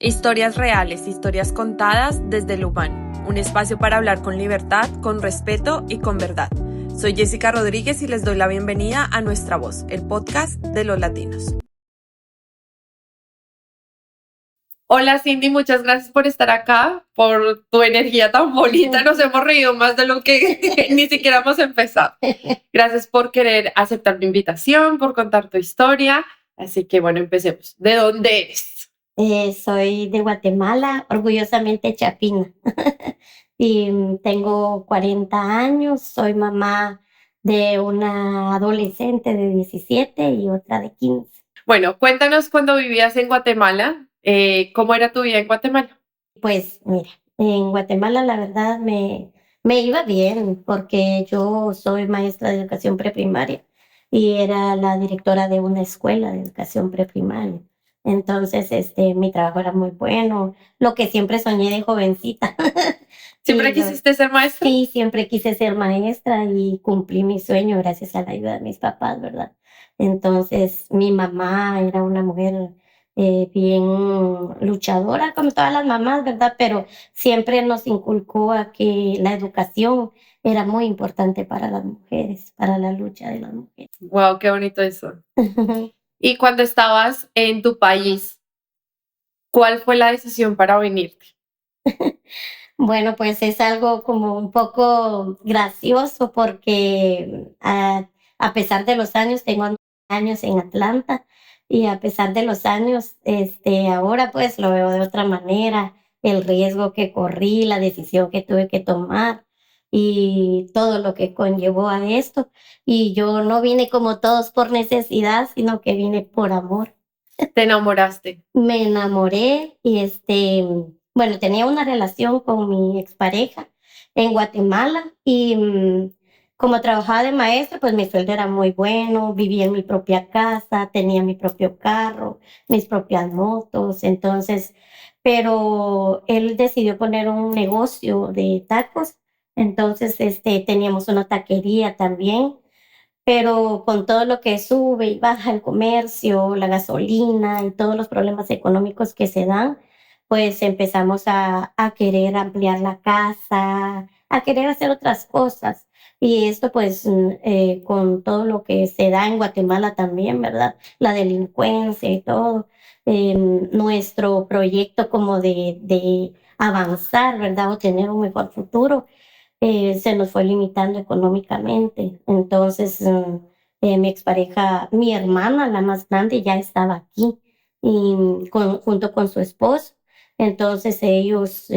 Historias reales, historias contadas desde lo humano. Un espacio para hablar con libertad, con respeto y con verdad. Soy Jessica Rodríguez y les doy la bienvenida a Nuestra Voz, el podcast de los latinos. Hola Cindy, muchas gracias por estar acá, por tu energía tan bonita. Nos hemos reído más de lo que ni siquiera hemos empezado. Gracias por querer aceptar mi invitación, por contar tu historia. Así que bueno, empecemos. ¿De dónde eres? Soy de Guatemala, orgullosamente chapina. Y tengo 40 años, soy mamá de una adolescente de 17 y otra de 15. Bueno, cuéntanos cuando vivías en Guatemala, ¿cómo era tu vida en Guatemala? Pues mira, en Guatemala la verdad me iba bien porque yo soy maestra de educación preprimaria y era la directora de una escuela de educación preprimaria. Entonces, mi trabajo era muy bueno, lo que siempre soñé de jovencita. ¿Siempre Y quisiste ser maestra? sí, siempre quise ser maestra y cumplí mi sueño gracias a la ayuda de mis papás, ¿verdad? Entonces, mi mamá era una mujer bien luchadora, como todas las mamás, ¿verdad? Pero siempre nos inculcó a que la educación era muy importante para las mujeres, para la lucha de las mujeres. Wow, qué bonito eso. Y cuando estabas en tu país, ¿cuál fue la decisión para venirte? Bueno, pues es algo como un poco gracioso porque a pesar de los años, tengo años en Atlanta y a pesar de los años, ahora pues lo veo de otra manera, el riesgo que corrí, la decisión que tuve que tomar y todo lo que conllevó a esto. Y yo no vine como todos por necesidad, sino que vine por amor. ¿Te enamoraste? Me enamoré y bueno, tenía una relación con mi expareja en Guatemala y como trabajaba de maestra, pues mi sueldo era muy bueno, vivía en mi propia casa, tenía mi propio carro, mis propias motos, entonces, pero él decidió poner un negocio de tacos, entonces teníamos una taquería también, pero con todo lo que sube y baja el comercio, la gasolina y todos los problemas económicos que se dan, pues empezamos a querer ampliar la casa, a querer hacer otras cosas. Y esto pues con todo lo que se da en Guatemala también, ¿verdad? La delincuencia y todo. Nuestro proyecto como de avanzar, ¿verdad? O tener un mejor futuro se nos fue limitando económicamente. Entonces, mi expareja, mi hermana, la más grande, ya estaba aquí y junto con su esposo. Entonces, ellos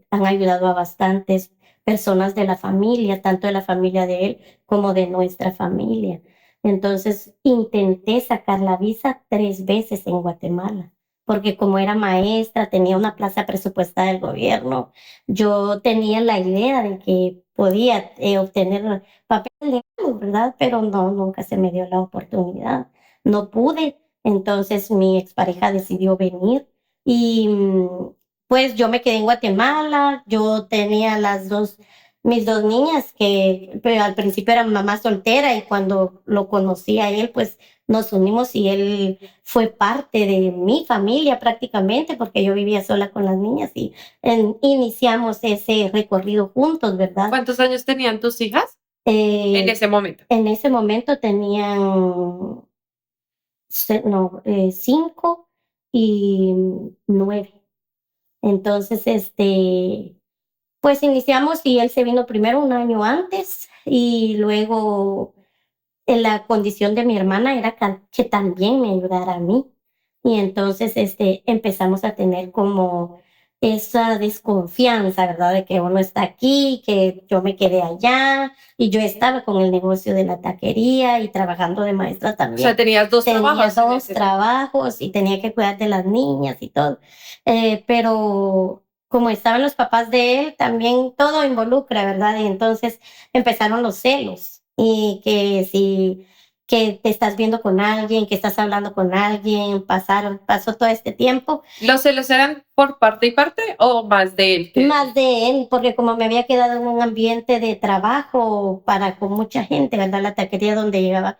han ayudado a bastantes personas de la familia, tanto de la familia de él como de nuestra familia. Entonces, intenté sacar la visa 3 veces en Guatemala, porque como era maestra, tenía una plaza presupuestada del gobierno, yo tenía la idea de que podía obtener papel legal, ¿verdad? Pero no, nunca se me dio la oportunidad. No pude. Entonces mi expareja decidió venir y pues yo me quedé en Guatemala. Yo tenía mis dos niñas que pero al principio eran mamá soltera y cuando lo conocí a él, pues nos unimos y él fue parte de mi familia prácticamente porque yo vivía sola con las niñas y iniciamos ese recorrido juntos, ¿verdad? ¿Cuántos años tenían tus hijas en Eh, ese momento? en ese momento tenían no, 5 y 9. Entonces, pues iniciamos y él se vino primero un año antes y luego la condición de mi hermana era que también me ayudara a mí. Y entonces empezamos a tener como esa desconfianza, ¿verdad? De que uno está aquí, que yo me quedé allá y yo estaba con el negocio de la taquería y trabajando de maestra O sea, también. tenías dos Tenía trabajos en dos ese tiempo. trabajos y tenía que cuidar de las niñas y todo. Pero como estaban los papás de él, también todo involucra, ¿verdad? Y entonces empezaron los celos y que si que te estás viendo con alguien, que estás hablando con alguien, pasó todo este tiempo. ¿Los celos eran por parte y parte o más de él que de Más ti? de él, porque como me había quedado en un ambiente de trabajo para con mucha gente, ¿verdad? La taquería donde llegaba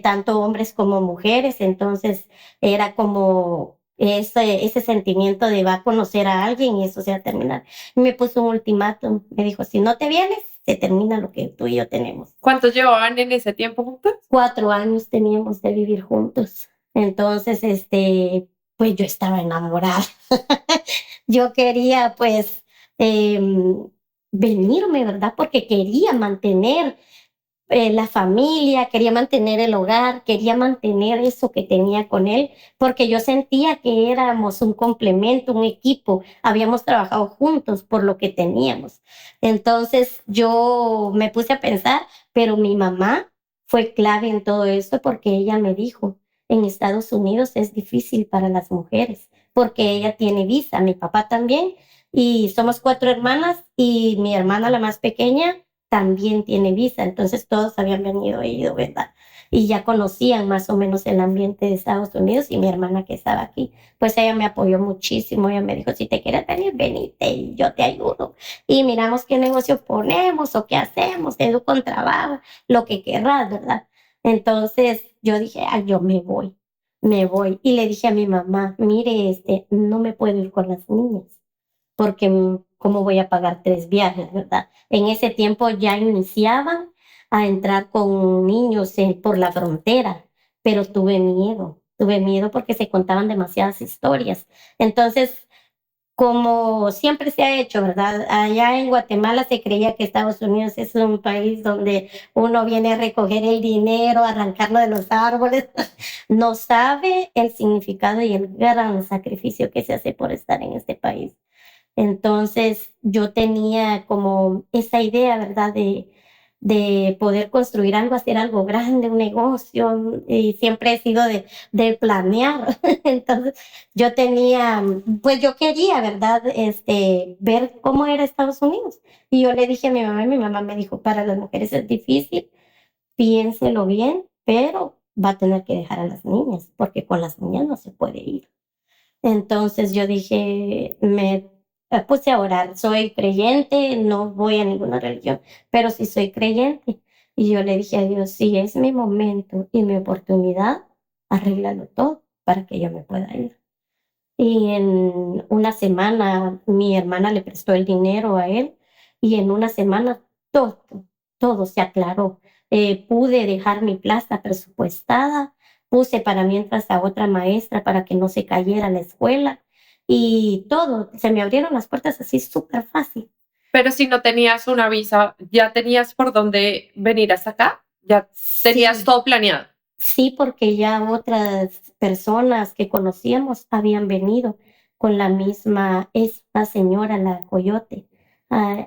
tanto hombres como mujeres, entonces era como ese sentimiento de va a conocer a alguien y eso se va a terminar. Y me puso un ultimátum, me dijo, si no te vienes, se termina lo que tú y yo tenemos. ¿Cuántos llevaban en ese tiempo juntos? 4 años teníamos de vivir juntos. Entonces, pues yo estaba enamorada. Yo quería, pues, venirme, ¿verdad? Porque quería mantener la familia, quería mantener el hogar, quería mantener eso que tenía con él, porque yo sentía que éramos un complemento, un equipo, habíamos trabajado juntos por lo que teníamos. Entonces yo me puse a pensar, pero mi mamá fue clave en todo esto porque ella me dijo, en Estados Unidos es difícil para las mujeres, porque ella tiene visa, mi papá también, y somos 4 hermanas y mi hermana la más pequeña también tiene visa, entonces todos habían venido e ido, ¿verdad? Y ya conocían más o menos el ambiente de Estados Unidos y mi hermana que estaba aquí, pues ella me apoyó muchísimo, ella me dijo, si te quieres venir, venite y yo te ayudo. Y miramos qué negocio ponemos o qué hacemos, te educo con trabajo, lo que querrás, ¿verdad? Entonces yo dije, ay, yo me voy, me voy. Y le dije a mi mamá, mire, no me puedo ir con las niñas porque cómo voy a pagar 3 viajes, ¿verdad? En ese tiempo ya iniciaban a entrar con niños por la frontera, pero tuve miedo porque se contaban demasiadas historias. Entonces, como siempre se ha hecho, ¿verdad? Allá en Guatemala se creía que Estados Unidos es un país donde uno viene a recoger el dinero, arrancarlo de los árboles, no sabe el significado y el gran sacrificio que se hace por estar en este país. Entonces yo tenía como esa idea, ¿verdad? De poder construir algo, hacer algo grande, un negocio, y siempre he sido de planear. Entonces yo tenía, pues yo quería, ¿verdad? Ver cómo era Estados Unidos. Y yo le dije a mi mamá y mi mamá me dijo, para las mujeres es difícil, piénselo bien, pero va a tener que dejar a las niñas, porque con las niñas no se puede ir. Entonces yo dije, me puse a orar, soy creyente, no voy a ninguna religión, pero sí soy creyente. Y yo le dije a Dios, si es mi momento y mi oportunidad, arréglalo todo para que yo me pueda ir. Y en una semana mi hermana le prestó el dinero a él y en una semana todo, todo se aclaró. Pude dejar mi plaza presupuestada, puse para mientras a otra maestra para que no se cayera la escuela y todo, se me abrieron las puertas así súper fácil. Pero si no tenías una visa, ¿ya tenías por dónde venir hasta acá? ¿Ya tenías Sí, todo planeado? sí, porque ya otras personas que conocíamos habían venido con la misma, esta señora, la Coyote.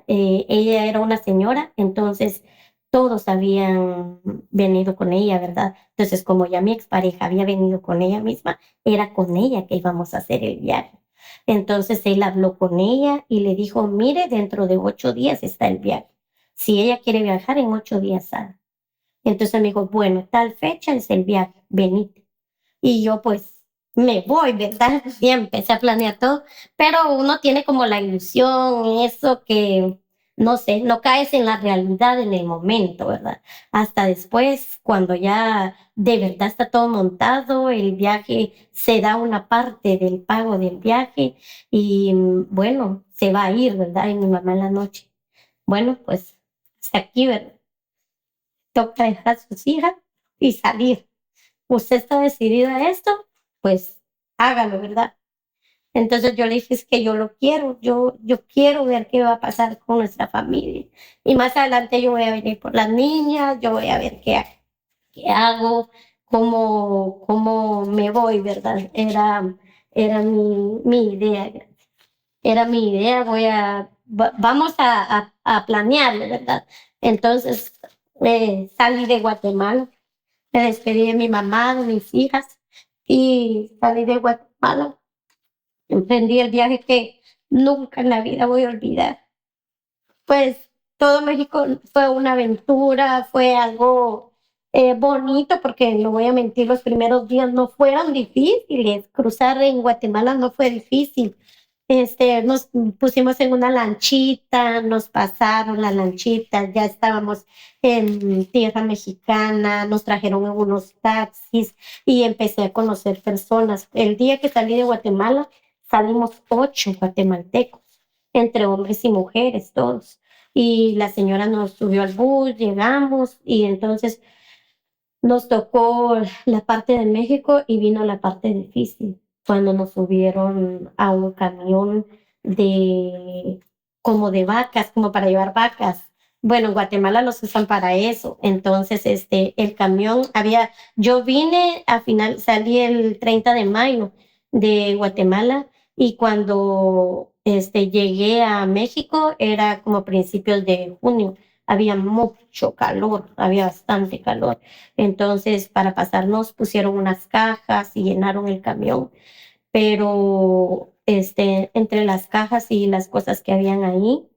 Ella era una señora, entonces todos habían venido con ella, ¿verdad? Entonces, como ya mi expareja había venido con ella misma, era con ella que íbamos a hacer el viaje. Entonces él habló con ella y le dijo, mire, dentro de 8 días está el viaje. Si ella quiere viajar, en 8 días sale. Entonces me dijo, bueno, tal fecha es el viaje, venite. Y yo pues me voy, ¿verdad? Y empecé a planear todo, pero uno tiene como la ilusión, eso que, no sé, no caes en la realidad en el momento, ¿verdad? Hasta después, cuando ya de verdad está todo montado, el viaje se da una parte del pago del viaje y bueno, se va a ir, ¿verdad? Y mi mamá en la noche. Bueno, pues hasta aquí, ¿verdad? Toca dejar a sus hijas y salir. Usted está decidida a esto, pues hágalo, ¿verdad? Entonces yo le dije, es que yo lo quiero, yo quiero ver qué va a pasar con nuestra familia. Y más adelante yo voy a venir por las niñas, yo voy a ver qué hago, cómo me voy, ¿verdad? Era mi idea, era mi idea, vamos a planearlo, ¿verdad? Entonces salí de Guatemala, me despedí de mi mamá, de mis hijas y salí de Guatemala. Emprendí el viaje que nunca en la vida voy a olvidar. Pues todo México fue una aventura, fue algo bonito, porque no voy a mentir, los primeros días no fueron difíciles. Cruzar en Guatemala no fue difícil. Nos pusimos en una lanchita, nos pasaron la lanchita, ya estábamos en tierra mexicana, nos trajeron en unos taxis y empecé a conocer personas. El día que salí de Guatemala, salimos 8 guatemaltecos, entre hombres y mujeres, todos. Y la señora nos subió al bus, llegamos y entonces nos tocó la parte de México y vino la parte difícil, cuando nos subieron a un camión de como de vacas, como para llevar vacas. Bueno, en Guatemala los usan para eso. Entonces, el camión yo vine a final, salí el 30 de mayo de Guatemala y cuando llegué a México era como principios de junio. Había mucho calor, había bastante calor. Entonces, para pasarnos pusieron unas cajas y llenaron el camión, pero entre las cajas y las cosas que habían ahí,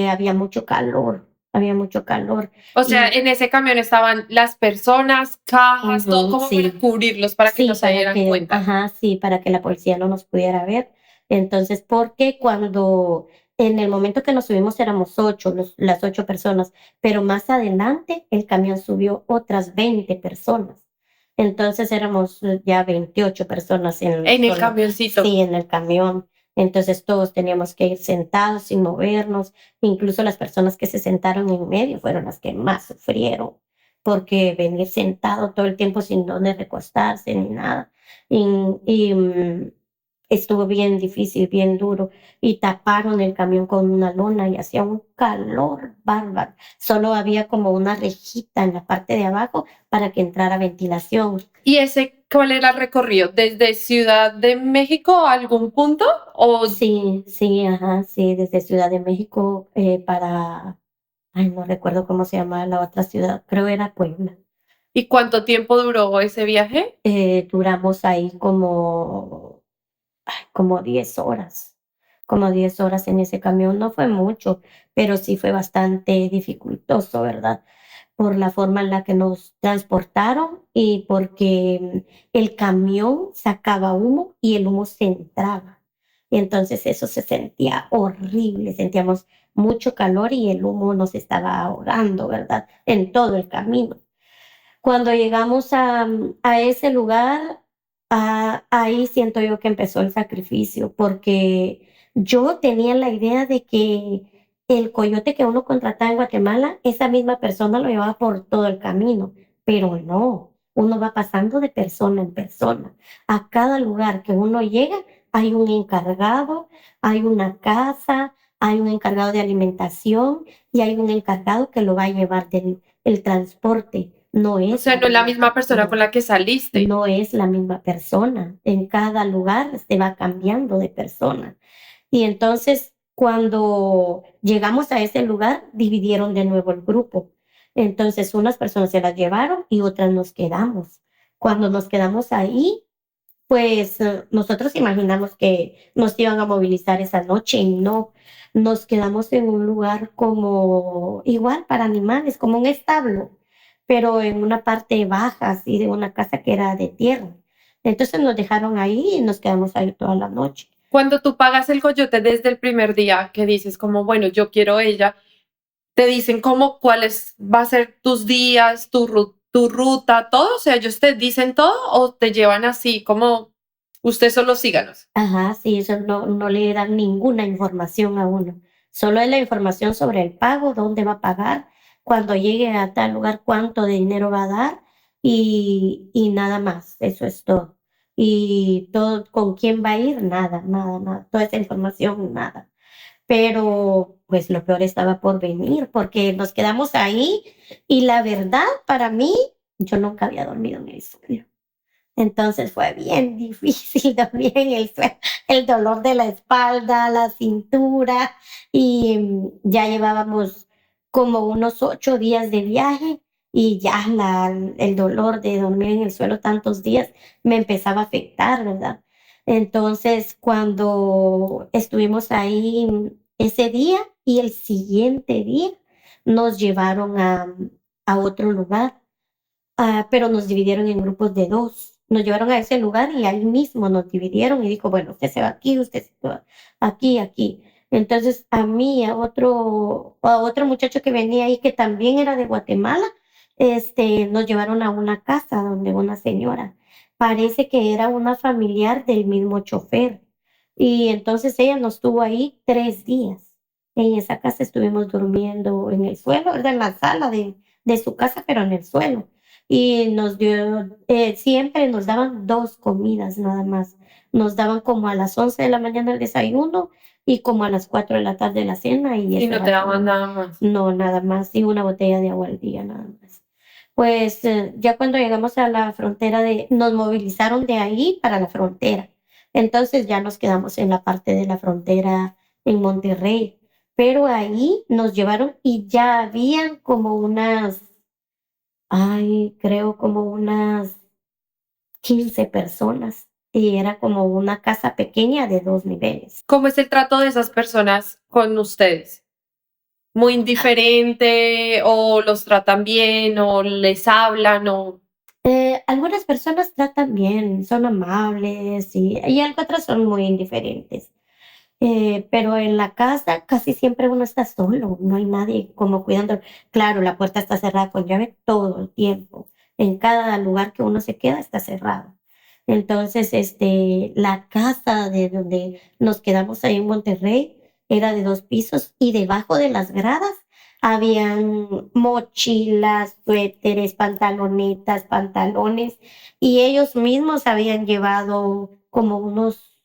había mucho calor. O sea, Y en ese camión estaban las personas, cajas, todo ujú, como para sí, cubrirlos para que no sí, se dieran cuenta. ajá, sí, para que la policía no nos pudiera ver. Entonces, porque cuando en el momento que nos subimos éramos 8, las 8 personas, pero más adelante el camión subió otras 20 personas. Entonces éramos ya 28 personas en En el solo, camioncito. sí, en el camión. Entonces todos teníamos que ir sentados sin movernos. Incluso las personas que se sentaron en medio fueron las que más sufrieron porque venir sentado todo el tiempo sin donde recostarse ni nada. Y, y estuvo bien difícil, bien duro. Y taparon el camión con una lona y hacía un calor bárbaro. Solo había como una rejita en la parte de abajo para que entrara ventilación. ¿Y ese cuál era el recorrido? ¿Desde Ciudad de México a algún punto? ¿O Sí, sí, ajá, sí, desde Ciudad de México ay, no recuerdo cómo se llama la otra ciudad, creo era Puebla. y cuánto tiempo duró ese viaje? Duramos ahí como 10 horas, como 10 horas en ese camión. No fue mucho, pero sí fue bastante dificultoso, ¿verdad? Por la forma en la que nos transportaron y porque el camión sacaba humo y el humo se entraba. Y entonces eso se sentía horrible, sentíamos mucho calor y el humo nos estaba ahogando, ¿verdad? En todo el camino. Cuando llegamos a ese lugar, ahí siento yo que empezó el sacrificio, porque yo tenía la idea de que el coyote que uno contrataba en Guatemala, esa misma persona lo llevaba por todo el camino, pero no, uno va pasando de persona en persona. A cada lugar que uno llega, hay un encargado, hay una casa, hay un encargado de alimentación y hay un encargado que lo va a llevar del el transporte. No O es sea, la no es la misma misma persona con persona, la que saliste. no es la misma persona. En cada lugar se va cambiando de persona. Y entonces, cuando llegamos a ese lugar, dividieron de nuevo el grupo. Entonces, unas personas se las llevaron y otras nos quedamos. Cuando nos quedamos ahí, pues nosotros imaginamos que nos iban a movilizar esa noche y no, nos quedamos en un lugar como igual para animales, como un establo, pero en una parte baja, así de una casa que era de tierra. Entonces nos dejaron ahí y nos quedamos ahí toda la noche. Cuando tú pagas el coyote desde el primer día, que dices como, bueno, yo quiero ella, te dicen como cuáles va a ser tus días, tu ruta, todo. O sea, ellos te dicen todo o te llevan así como, usted solo síganos. Ajá, sí, eso no le dan ninguna información a uno. Solo es la información sobre el pago, dónde va a pagar, cuando llegue a tal lugar, cuánto de dinero va a dar y nada más, eso es todo. Y todo, con quién va a ir, nada, nada, nada. Toda esa información, nada. Pero pues lo peor estaba por venir porque nos quedamos ahí y la verdad, para mí, yo nunca había dormido en el suelo. Entonces fue bien difícil también el dolor de la espalda, la cintura y ya llevábamos como unos 8 días de viaje y ya el dolor de dormir en el suelo tantos días me empezaba a afectar, ¿verdad? Entonces cuando estuvimos ahí ese día y el siguiente día nos llevaron a otro lugar. Pero nos dividieron en grupos de 2. nos llevaron a ese lugar y ahí mismo nos dividieron y dijo, bueno, usted se va aquí, usted se va aquí, aquí. Entonces a mí, a otro muchacho que venía ahí que también era de Guatemala, nos llevaron a una casa donde una señora, parece que era una familiar del mismo chofer. Y entonces ella nos tuvo ahí 3 días. En esa casa estuvimos durmiendo en el suelo, ¿verdad? En la sala de su casa, pero en el suelo. Y nos dio, siempre nos daban 2 comidas nada más. Nos daban como a las 11 de la mañana el desayuno y como a las 4 de la tarde la cena y Y eso no te era daban todo. nada más. No, nada más, y una botella de agua al día nada más. Pues ya cuando llegamos a la frontera nos movilizaron de ahí para la frontera. Entonces ya nos quedamos en la parte de la frontera en Monterrey. Pero ahí nos llevaron y ya habían como creo como unas 15 personas. Y era como una casa pequeña de 2 niveles. ¿Cómo es el trato de esas personas con ustedes? ¿Muy indiferente o los tratan bien o les hablan o Algunas personas tratan bien, son amables y otras son muy indiferentes. Pero en la casa casi siempre uno está solo, no hay nadie como cuidando. Claro, la puerta está cerrada con llave todo el tiempo. En cada lugar que uno se queda está cerrado. Entonces, la casa de donde nos quedamos ahí en Monterrey era de 2 pisos y debajo de las gradas habían mochilas, suéteres, pantalonetas, pantalones y ellos mismos habían llevado como unos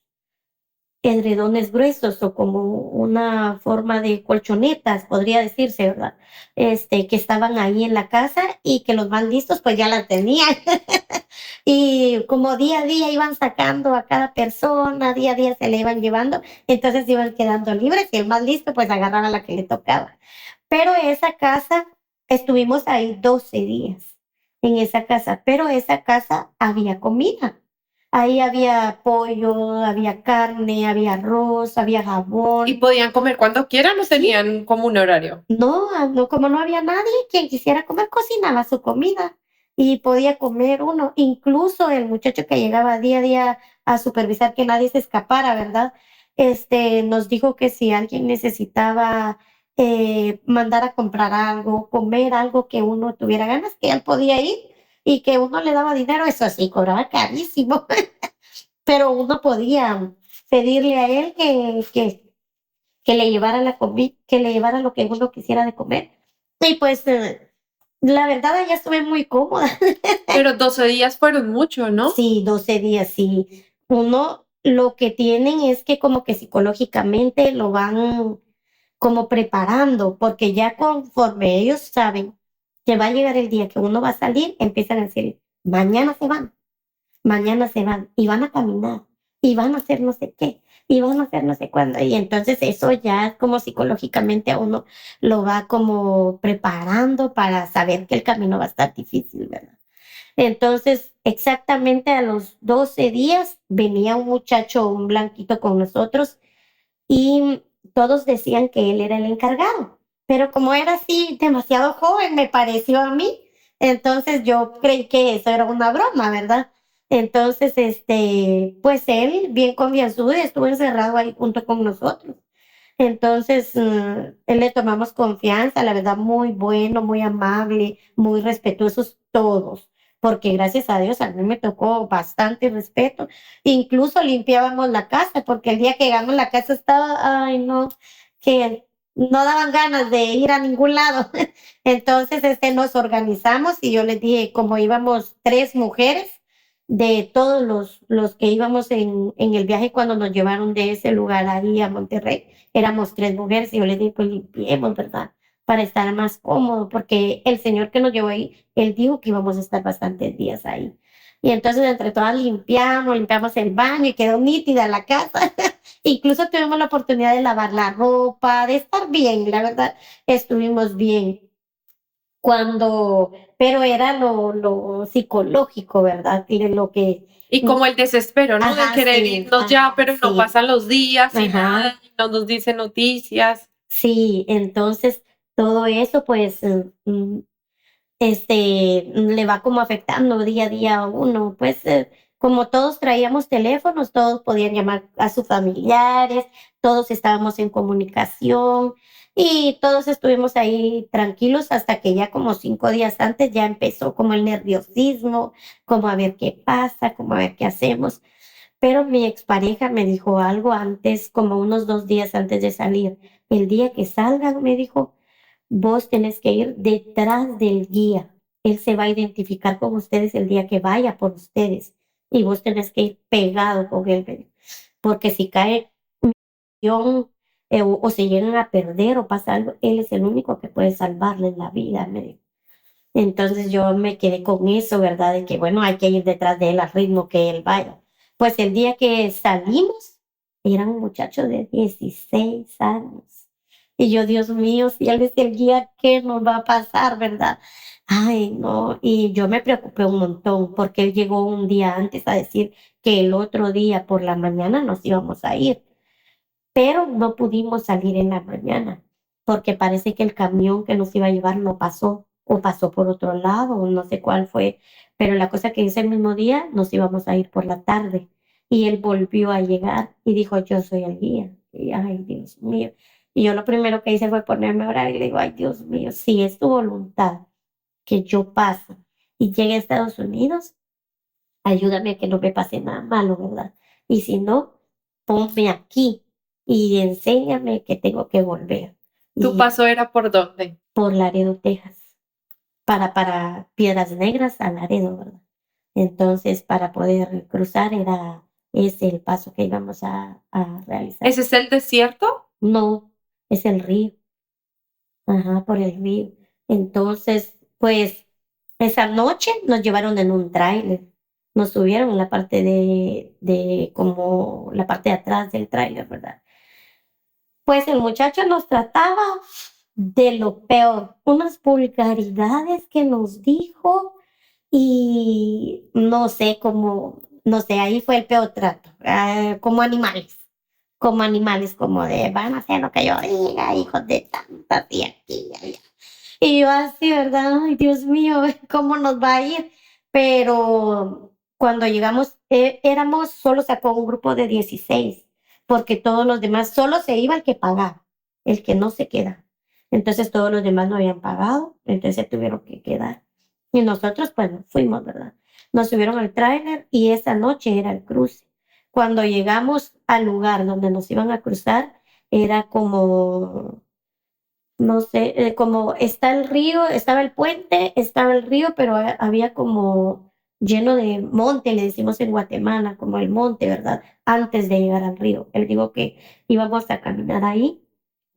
edredones gruesos o como una forma de colchonetas, podría decirse, ¿verdad? Que estaban ahí en la casa y que los más listos pues ya las tenían. Y como día a día iban sacando a cada persona, día a día se le iban llevando, entonces iban quedando libres y el más listo pues agarraba la que le tocaba. Pero esa casa, estuvimos ahí 12 días en esa casa, pero esa casa había comida. Ahí había pollo, había carne, había arroz, había y jabón. podían comer cuando quieran o Sí, tenían como un horario? no, no, como no había nadie, quien quisiera comer cocinaba su comida y podía comer uno. Incluso el muchacho que llegaba día a día a supervisar que nadie se escapara, ¿verdad? Nos dijo que si alguien necesitaba mandar a comprar algo, comer algo que uno tuviera ganas, que él podía ir y que uno le daba dinero, eso sí, cobraba carísimo, pero uno podía pedirle a él que le llevara la comida, que le llevara lo que uno quisiera de comer. Y pues la verdad ya estuve muy cómoda. Pero 12 días fueron mucho, ¿no? Sí, 12 días, sí. Uno lo que tienen es que como que psicológicamente lo van como preparando, porque ya conforme ellos saben que va a llegar el día que uno va a salir, empiezan a decir, mañana se van y van a caminar y van a hacer no sé qué y van a hacer no sé cuándo. Y entonces eso ya como psicológicamente a uno lo va como preparando para saber que el camino va a estar difícil, ¿verdad? Entonces, exactamente a los 12 días venía un muchacho, un blanquito con nosotros y todos decían que él era el encargado. Pero como era así demasiado joven, me pareció a mí, entonces yo creí que eso era una broma, ¿verdad? Entonces, pues él, bien confianzudo, estuvo encerrado ahí junto con nosotros. Entonces, él le tomamos confianza, la verdad, muy bueno, muy amable, muy respetuosos todos, porque gracias a Dios a mí me tocó bastante respeto. Incluso limpiábamos la casa, porque el día que llegamos la casa estaba, ay no, que no daban ganas de ir a ningún lado. Entonces, nos organizamos y yo les dije, como íbamos 3 mujeres, de todos los que íbamos en el viaje cuando nos llevaron de ese lugar ahí a Monterrey, éramos 3 mujeres y yo les dije, pues limpiemos, ¿verdad? Para estar más cómodo, porque el señor que nos llevó ahí, él dijo que íbamos a estar bastantes días ahí. Y entonces entre todas limpiamos el baño y quedó nítida la casa. Incluso tuvimos la oportunidad de lavar la ropa, de estar bien, la verdad, estuvimos bien. Pero era lo psicológico, ¿verdad? Y lo que, Y como el desespero, ¿no? De ajá, querer sí, irnos ya, ajá, pero no sí, pasan los días y ajá. nada, y no nos dicen noticias. Sí, entonces todo eso pues le va como afectando día a día a uno. Pues como todos traíamos teléfonos, todos podían llamar a sus familiares, todos estábamos en comunicación y todos estuvimos ahí tranquilos hasta que ya como 5 días antes ya empezó como el nerviosismo, como a ver qué pasa, como a ver qué hacemos. Pero mi expareja me dijo algo antes, como unos 2 días antes de salir. El día que salgan, me dijo, vos tenés que ir detrás del guía. Él se va a identificar con ustedes el día que vaya por ustedes. Y vos tenés que ir pegado con él, me dijo. Porque si cae un avión, o se llegan a perder o pasa algo, él es el único que puede salvarles la vida, me dijo. Entonces yo me quedé con eso, ¿verdad? De que bueno, hay que ir detrás de él al ritmo que él vaya. Pues el día que salimos, era un muchacho de 16 años. Y yo, Dios mío, si él es el guía, ¿qué nos va a pasar, verdad? Ay, no. Y yo me preocupé un montón porque él llegó un día antes a decir que el otro día por la mañana nos íbamos a ir, pero no pudimos salir en la mañana porque parece que el camión que nos iba a llevar no pasó o pasó por otro lado o no sé cuál fue, pero la cosa que ese mismo día nos íbamos a ir por la tarde y él volvió a llegar y dijo, yo soy el guía. Y ay, Dios mío. Y yo lo primero que hice fue ponerme a orar y le digo, ay, Dios mío, si es tu voluntad que yo pase y llegue a Estados Unidos, ayúdame a que no me pase nada malo, ¿verdad? Y si no, ponme aquí y enséñame que tengo que volver. ¿Tu Y paso era por dónde? por Laredo, Texas, para Piedras Negras a Laredo, ¿verdad? Entonces, para poder cruzar era ese el paso que íbamos a realizar. ¿Ese es el desierto? No, es el río, ajá, por el río. Entonces, pues, esa noche nos llevaron en un tráiler. Nos subieron en la parte de como la parte de atrás del tráiler, ¿verdad? Pues el muchacho nos trataba de lo peor, unas vulgaridades que nos dijo y no sé cómo, no sé, ahí fue el peor trato, como animales, como de van a hacer lo que yo diga, hijos de tantas y aquí y allá. Y yo así, ¿verdad? Ay, Dios mío, ¿cómo nos va a ir? Pero cuando llegamos, éramos, solo sacó un grupo de 16 porque todos los demás, solo se iba el que pagaba, el que no se queda. Entonces todos los demás no habían pagado, entonces se tuvieron que quedar. Y nosotros, pues, nos fuimos, ¿verdad? Nos subieron al tráiler y esa noche era el cruce. Cuando llegamos al lugar donde nos iban a cruzar, era como no sé, como está el río, estaba el puente, estaba el río, pero había como lleno de monte, le decimos en Guatemala, como el monte, ¿verdad? Antes de llegar al río. Él dijo que íbamos a caminar ahí,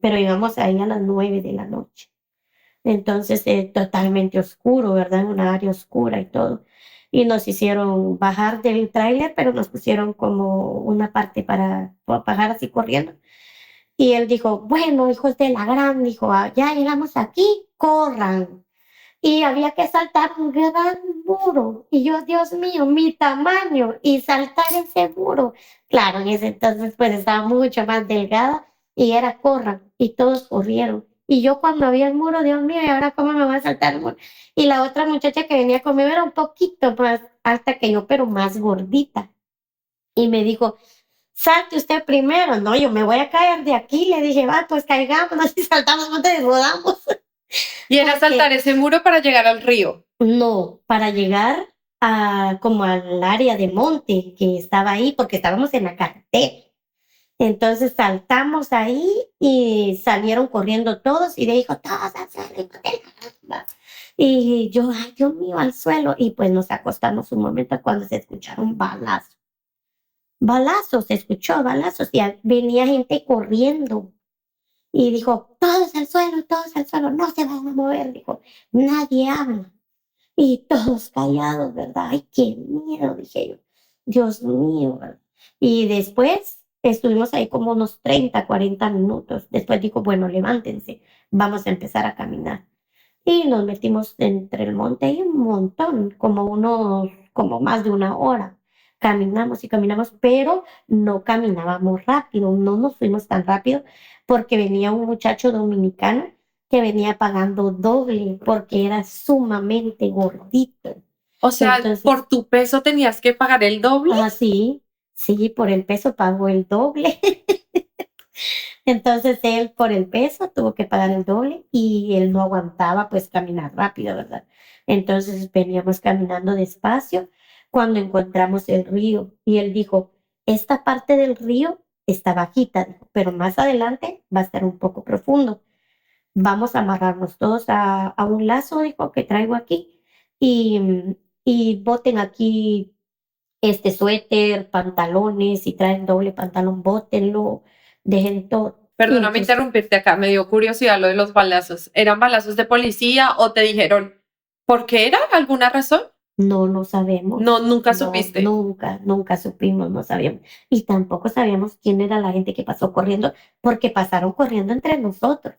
pero íbamos ahí a las 9 de la noche. Entonces, totalmente oscuro, ¿verdad? En una área oscura y todo. Y nos hicieron bajar del tráiler, pero nos pusieron como una parte para bajar así corriendo y él dijo, bueno, hijos de la gran, dijo, ya llegamos aquí, corran. Y había que saltar un gran muro. Y yo, Dios mío, mi tamaño, y saltar ese muro. Claro, en ese entonces pues estaba mucho más delgada y era corran. Y todos corrieron. Y yo cuando vi el muro, Dios mío, ¿y ahora cómo me voy a saltar el muro? Y la otra muchacha que venía conmigo era un poquito más alta que yo, pero más gordita. Y me dijo, salte usted primero. No, yo me voy a caer de aquí. Le dije, va, pues caigámonos y saltamos, no te desbordamos. Y era saltar ese muro para llegar al río. No, para llegar a como al área de monte que estaba ahí, porque estábamos en la carretera. Entonces saltamos ahí y salieron corriendo todos y le dijo, todos al suelo, hijo de la gamba. Y yo, ay, Dios mío, al suelo. Y pues nos acostamos un momento cuando se escucharon balazos. Balazos, se escuchó balazos y venía gente corriendo. Y dijo, todos al suelo, no se van a mover, dijo, nadie habla. Y todos callados, ¿verdad? Ay, qué miedo, dije yo. Dios mío, ¿verdad? Y después estuvimos ahí como unos 30, 40 minutos. Después dijo, bueno, levántense, vamos a empezar a caminar. Y nos metimos entre el monte y un montón, como más de una hora. Caminamos y caminamos, pero no caminábamos rápido, no nos fuimos tan rápido porque venía un muchacho dominicano que venía pagando doble porque era sumamente gordito. O sea, Entonces, por tu peso tenías que pagar el doble. sí, sí, por el peso pagó el doble. Entonces él por el peso tuvo que pagar el doble y él no aguantaba pues caminar rápido, ¿verdad? Entonces veníamos caminando despacio cuando encontramos el río y él dijo, esta parte del río está bajita, dijo, pero más adelante va a estar un poco profundo. Vamos a amarrarnos todos a un lazo, dijo, que traigo aquí y boten aquí este suéter, pantalones, si traen doble pantalón, bótenlo, dejen todo. Y Perdóname entonces, interrumpirte acá, me dio curiosidad lo de los balazos. ¿Eran balazos de policía o te dijeron por qué era? ¿Alguna razón? no, no sabemos. No, nunca No, supiste. nunca, nunca supimos, no sabíamos. Y tampoco sabíamos quién era la gente que pasó corriendo, porque pasaron corriendo entre nosotros.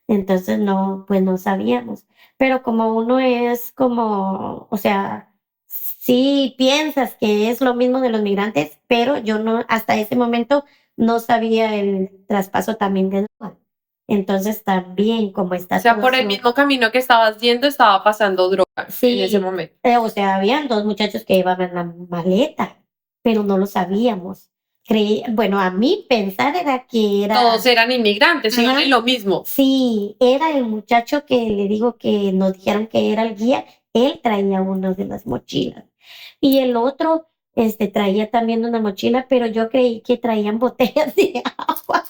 Entonces no, pues no sabíamos. Pero como uno es como, o sea, sí piensas que es lo mismo de los migrantes, pero yo no, hasta ese momento no sabía el traspaso también de droga. Entonces también como O está sea, todo por el eso, mismo camino que estabas yendo, estaba pasando droga en ese sí, momento. o sea, habían dos muchachos que llevaban la maleta, pero no lo sabíamos. Bueno, a mí pensar era que Todos era, eran inmigrantes, iban en ajá, lo mismo. sí, era el muchacho que le digo que nos dijeron que era el guía, él traía una de las mochilas. Y el otro, traía también una mochila, pero yo creí que traían botellas de agua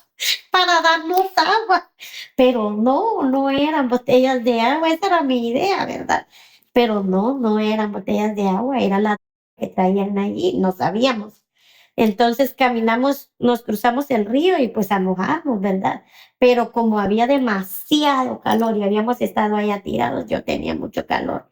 para darnos agua. Pero no, no eran botellas de agua, esa era mi idea, ¿verdad? Pero no, no eran botellas de agua, era la que traían allí, no sabíamos. Entonces caminamos, nos cruzamos el río y pues a mojarnos, ¿verdad? Pero como había demasiado calor y habíamos estado allá tirados, yo tenía mucho calor.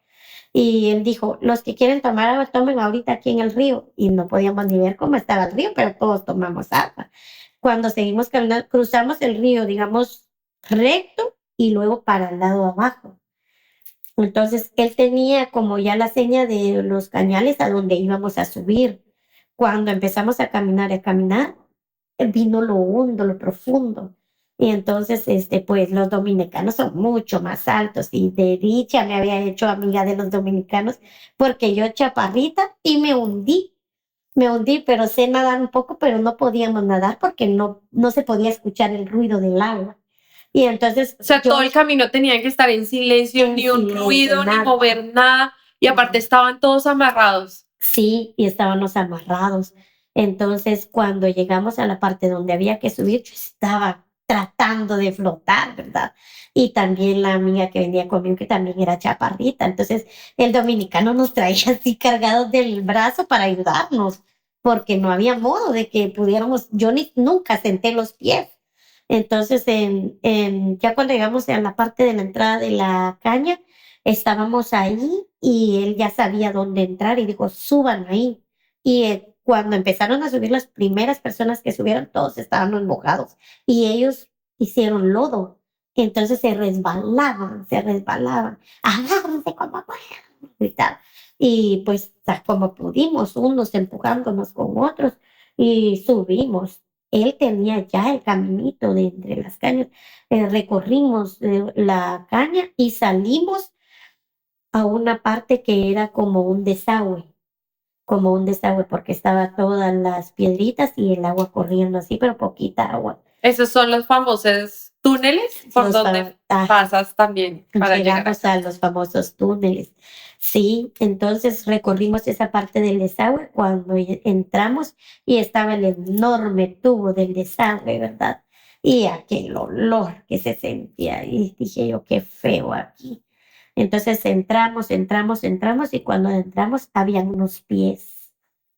Y él dijo, los que quieren tomar agua, tomen ahorita aquí en el río. Y no podíamos ni ver cómo estaba el río, pero todos tomamos agua. Cuando seguimos caminando, cruzamos el río, digamos, recto y luego para el lado abajo. Entonces, él tenía como ya la seña de los cañales a donde íbamos a subir. Cuando empezamos a caminar, vino lo hondo, lo profundo. Y entonces, pues los dominicanos son mucho más altos y de dicha me había hecho amiga de los dominicanos porque yo chaparrita y me hundí, pero sé nadar un poco, pero no podíamos nadar porque no, no se podía escuchar el ruido del agua. Y entonces O sea, todo yo el camino tenían que estar en silencio, en ni un silencio, ruido, ni nada. mover nada. Y aparte estaban todos amarrados. Sí, y estábamos amarrados. Entonces, cuando llegamos a la parte donde había que subir, yo estaba tratando de flotar, ¿verdad? Y también la amiga que venía conmigo, que también era chaparrita. Entonces, el dominicano nos traía así cargados del brazo para ayudarnos, porque no había modo de que pudiéramos, yo ni, nunca senté los pies. Entonces, ya cuando llegamos a la parte de la entrada de la caña, estábamos ahí y él ya sabía dónde entrar y dijo, suban ahí. Y cuando empezaron a subir las primeras personas que subieron, todos estaban mojados y ellos hicieron lodo. Entonces se resbalaban, se resbalaban. Agárrense como puedan, gritaban. Y pues como pudimos, unos empujándonos con otros y subimos. Él tenía ya el caminito de entre las cañas. Recorrimos la caña y salimos a una parte que era como un desagüe, porque estaba todas las piedritas y el agua corriendo así, pero poquita agua. Esos son los famosos túneles por donde pasas también para llegar Llegamos acá. a los famosos túneles. Sí, entonces recorrimos esa parte del desagüe cuando entramos y estaba el enorme tubo del desagüe, ¿verdad? Y aquel olor que se sentía y dije yo, qué feo aquí. Entonces entramos y cuando entramos habían unos pies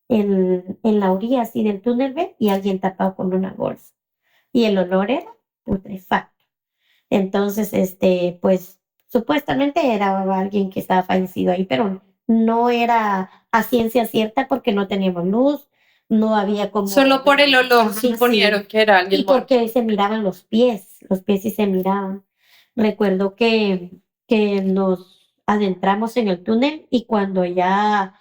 en la orilla así del túnel, ¿ve? Y alguien tapado con una bolsa. Y el olor era putrefacto. Entonces, pues supuestamente era alguien que estaba fallecido ahí, pero no era a ciencia cierta porque no teníamos luz, no había como Solo por el olor ajá, sí, suponieron que era alguien y muerto. porque se miraban los pies sí se miraban. Recuerdo que nos adentramos en el túnel y cuando ya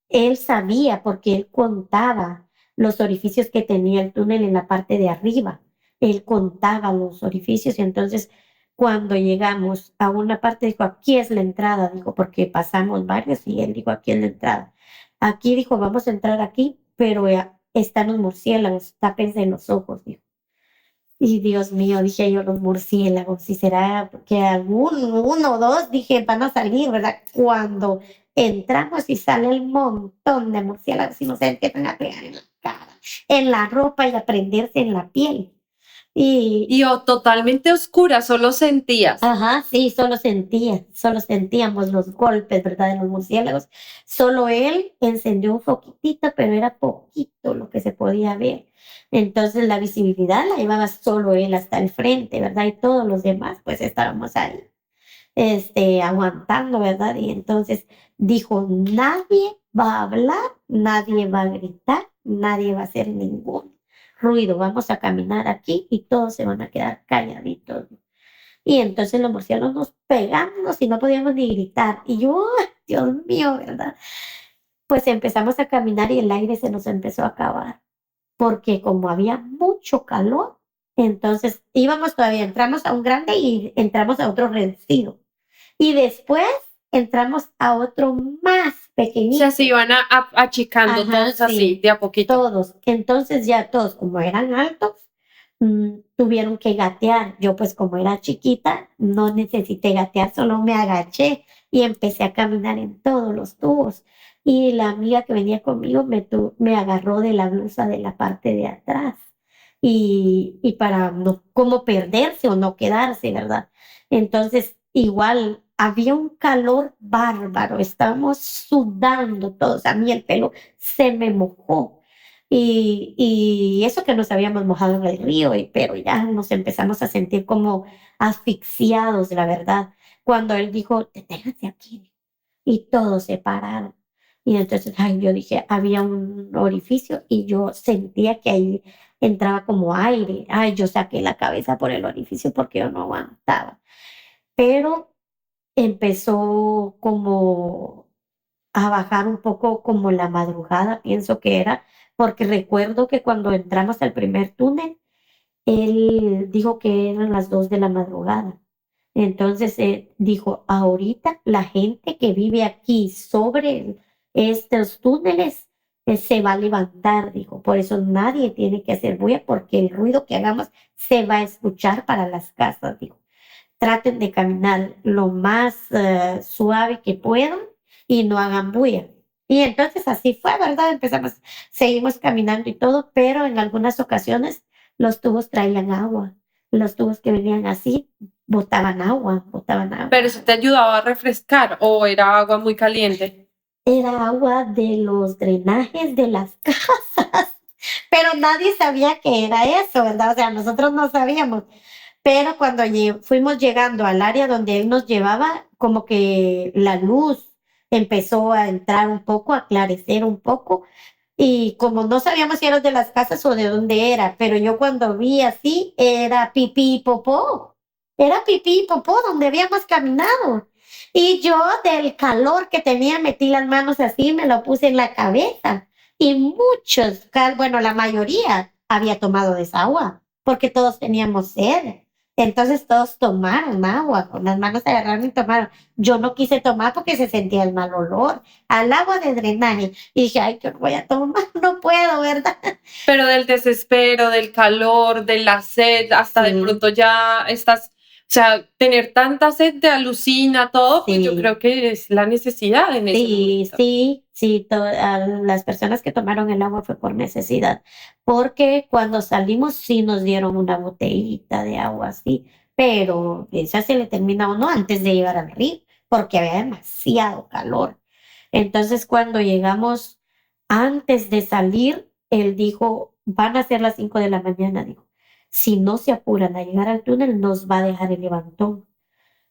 él sabía, porque él contaba los orificios que tenía el túnel en la parte de arriba, él contaba los orificios y entonces Cuando llegamos a una parte, dijo, aquí es la entrada, dijo, porque pasamos varios y él dijo, aquí es la entrada. Aquí, dijo, vamos a entrar aquí, pero están los murciélagos, tápense los ojos, dijo. Y Dios mío, dije yo, los murciélagos, si será que uno o dos, dije, van a salir, ¿verdad? Cuando entramos y sale el montón de murciélagos y nos empiezan a pegar en la cara, en la ropa y a prenderse en la piel. Y totalmente oscura, solo sentías. Ajá, sí, solo sentíamos los golpes, ¿verdad? De los murciélagos. Solo él encendió un foquitito, pero era poquito lo que se podía ver. Entonces la visibilidad la llevaba solo él hasta el frente, ¿verdad? Y todos los demás, pues estábamos ahí, aguantando, ¿verdad? Y entonces dijo, nadie va a hablar, nadie va a gritar, nadie va a hacer ningún ruido. Vamos a caminar aquí y todos se van a quedar calladitos. Y entonces los murciélagos nos pegamos y no podíamos ni gritar. Y yo, ¡ay, Dios mío, ¿verdad? Pues empezamos a caminar y el aire se nos empezó a acabar. Porque como había mucho calor, entonces íbamos todavía, entramos a un grande y entramos a otro reducido. Y después entramos a otro más O pequeñito. sea, se iban achicando Ajá, todos así, sí, de a poquito. todos. Entonces ya todos, como eran altos, tuvieron que gatear. Yo pues como era chiquita, no necesité gatear, solo me agaché y empecé a caminar en todos los tubos. Y la amiga que venía conmigo me agarró de la blusa de la parte de atrás. Y para no, como perderse o no quedarse, ¿verdad? Entonces, igual había un calor bárbaro, estábamos sudando todos, a mí el pelo se me mojó. Y eso que nos habíamos mojado en el río, pero ya nos empezamos a sentir como asfixiados, la verdad, cuando él dijo, deténganse aquí, y todos se pararon. Y entonces, ay, yo dije, había un orificio y yo sentía que ahí entraba como aire. Ay, yo saqué la cabeza por el orificio porque yo no aguantaba. Pero empezó como a bajar un poco como la madrugada, pienso que era, porque recuerdo que cuando entramos al primer túnel, él dijo que eran las 2 de la madrugada. Entonces dijo, ahorita la gente que vive aquí sobre estos túneles se va a levantar, dijo, por eso nadie tiene que hacer bulla porque el ruido que hagamos se va a escuchar para las casas, dijo. Traten de caminar lo más suave que puedan y no hagan bulla. Y entonces así fue, ¿verdad? Seguimos caminando y todo, pero en algunas ocasiones los tubos traían agua. Los tubos que venían así botaban agua, botaban agua. Pero eso te ayudaba a refrescar o era agua muy caliente. Era agua de los drenajes de las casas, pero nadie sabía que era eso, ¿verdad? O sea, nosotros no sabíamos. Pero cuando fuimos llegando al área donde él nos llevaba, como que la luz empezó a entrar un poco, a aclarecer un poco. Y como no sabíamos si era de las casas o de dónde era, pero yo cuando vi así, era pipí y popó. Era pipí y popó donde habíamos caminado. Y yo del calor que tenía, metí las manos así, me lo puse en la cabeza. Y muchos, bueno, la mayoría había tomado de esa agua, porque todos teníamos sed. Entonces todos tomaron agua, con las manos agarraron y tomaron. Yo no quise tomar porque se sentía el mal olor al agua de drenaje. Y dije, ay, yo no voy a tomar, no puedo, ¿verdad? Pero del desespero, del calor, de la sed, hasta de Sí. pronto ya estás, o sea, tener tanta sed te alucina todo, pues yo Sí. creo que es la necesidad en ese Sí, momento. sí, a las personas que tomaron el agua fue por necesidad, porque cuando salimos sí nos dieron una botellita de agua, sí, pero esa se le termina a uno antes de llegar al río, porque había demasiado calor. Entonces, cuando llegamos antes de salir, él dijo, van a ser las 5 de la mañana, dijo, si no se apuran a llegar al túnel, nos va a dejar el levantón.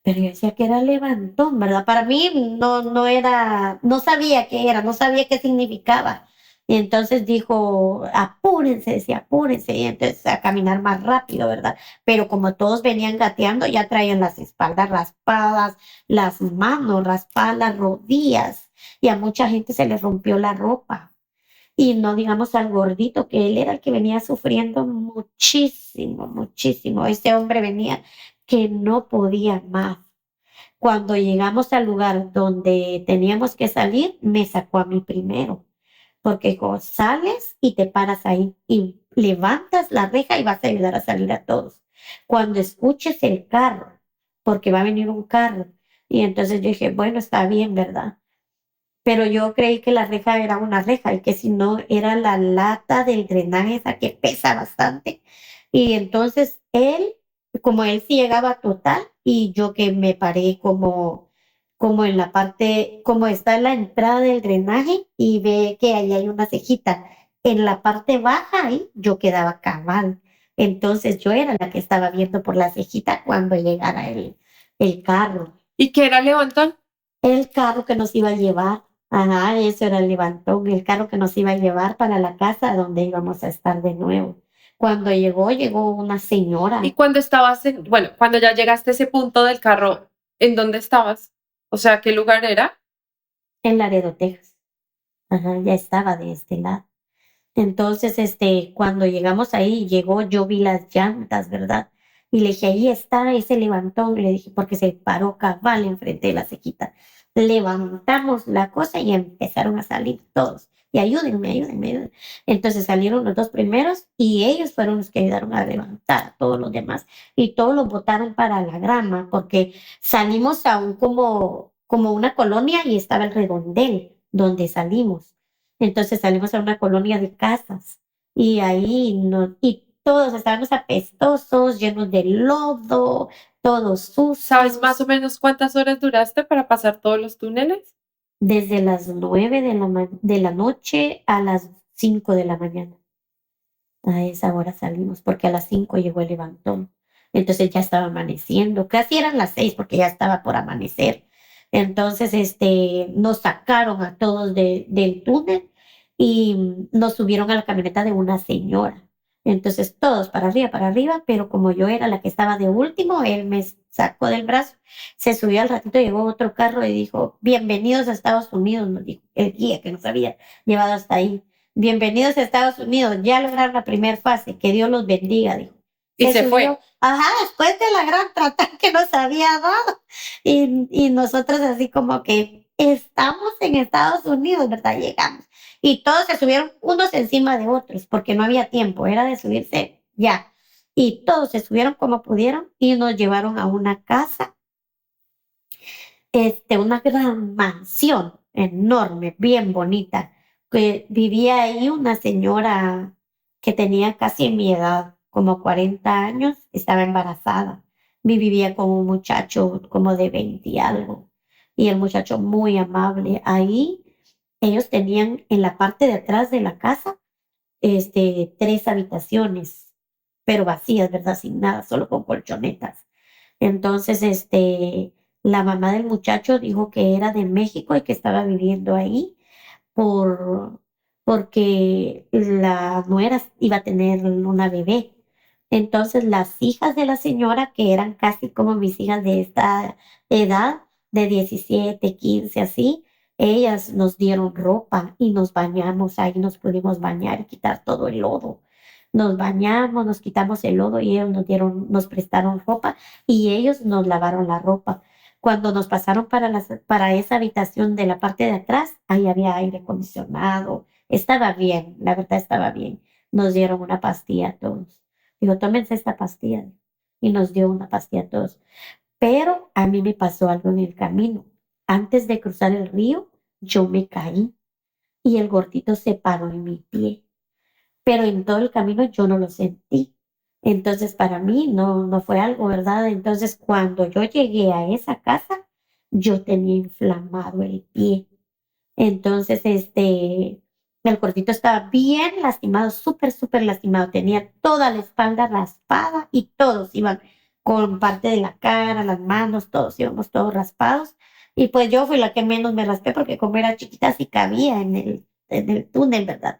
Pero yo decía que era levantón, ¿verdad? Para mí no era, no sabía qué era, no sabía qué significaba. Y entonces dijo, apúrense, decía, apúrense, y entonces a caminar más rápido, ¿verdad? Pero como todos venían gateando, ya traían las espaldas raspadas, las manos raspadas, las rodillas, y a mucha gente se les rompió la ropa. Y no digamos al gordito, que él era el que venía sufriendo muchísimo, muchísimo. Ese hombre venía que no podía más. Cuando llegamos al lugar donde teníamos que salir, me sacó a mí primero, porque dijo, sales y te paras ahí y levantas la reja y vas a ayudar a salir a todos. Cuando escuches el carro, porque va a venir un carro. Y entonces yo dije, bueno, está bien, ¿verdad? Pero yo creí que la reja era una reja y que si no era la lata del drenaje esa que pesa bastante. Y entonces él, como él sí llegaba total y yo que me paré como en la parte, como está en la entrada del drenaje y ve que ahí hay una cejita. En la parte baja ahí yo quedaba cabal. Entonces yo era la que estaba viendo por la cejita cuando llegara el carro. ¿Y qué era levantón? El carro que nos iba a llevar, ajá, eso era el levantón, el carro que nos iba a llevar para la casa donde íbamos a estar de nuevo. Cuando llegó una Y señora cuando estabas bueno, cuando ya llegaste a ese punto del carro, ¿en dónde estabas? O sea, ¿qué lugar era? en Laredo, Texas. Ajá, ya estaba de este lado. Entonces, cuando llegamos ahí, llegó, yo vi las llantas, ¿verdad? Y le dije, ahí está ese levantón, le dije, porque se paró cabal enfrente de la cejita. Levantamos la cosa y empezaron a salir todos. Y ayúdenme, ayúdenme, ayúdenme. Entonces salieron los dos primeros y ellos fueron los que ayudaron a levantar a todos los demás. Y todos los botaron para la grama, porque salimos a como una colonia y estaba el redondel donde salimos. Entonces salimos a una colonia de casas y ahí y todos estábamos apestosos, llenos de lodo, todos ¿Sabes más o sucios, menos cuántas horas duraste para pasar todos los túneles? desde las 9 de la noche a las 5 de la mañana. A esa hora salimos porque a las 5 llegó el levantón. Entonces ya estaba amaneciendo, casi eran las 6 porque ya estaba por amanecer. Entonces, nos sacaron a todos del túnel y nos subieron a la camioneta de una señora. Entonces todos para arriba, pero como yo era la que estaba de último, él me sacó del brazo, se subió al ratito, llegó otro carro y dijo, bienvenidos a Estados Unidos, nos dijo el guía que nos había llevado hasta ahí. Bienvenidos a Estados Unidos, ya lograron la primera fase, que Dios los bendiga, dijo. Y Se se subió, fue. ajá, después de la gran tratada que nos había dado. Y nosotros así como que estamos en Estados Unidos, ¿verdad? Llegamos. Y todos se subieron unos encima de otros, porque no había tiempo, era de subirse ya. Y todos se subieron como pudieron y nos llevaron a una casa, una gran mansión enorme, bien bonita, que vivía ahí una señora que tenía casi mi edad, como 40 años, estaba embarazada. Vivía con un muchacho como de 20 y algo, y el muchacho muy amable. Ahí ellos tenían en la parte de atrás de la casa, tres habitaciones, pero vacías, ¿verdad? Sin nada, solo con colchonetas. Entonces, la mamá del muchacho dijo que era de México y que estaba viviendo ahí por, porque la nuera iba a tener una bebé. Entonces, las hijas de la señora, que eran casi como mis hijas de esta edad, de 17 15 así, ellas nos dieron ropa y nos bañamos ahí, nos pudimos bañar y quitar todo el lodo. Nos bañamos, nos quitamos el lodo y ellos nos prestaron ropa y ellos nos lavaron la ropa. Cuando nos pasaron para esa habitación de la parte de atrás, ahí había aire acondicionado. Estaba bien, la verdad estaba bien. Nos dieron una pastilla a todos. Digo, tómense esta pastilla. Y nos dio una pastilla a todos. Pero a mí me pasó algo en el camino. Antes de cruzar el río, yo me caí y el gordito se paró en mi pie, pero en todo el camino yo no lo sentí. Entonces, para mí no fue algo, ¿verdad? Entonces, cuando yo llegué a esa casa, yo tenía inflamado el pie. Entonces, el gordito estaba bien lastimado, súper, súper lastimado. Tenía toda la espalda raspada y todos iban con parte de la cara, las manos, todos íbamos todos raspados. Y pues yo fui la que menos me raspé porque como era chiquita sí cabía en el túnel, ¿verdad?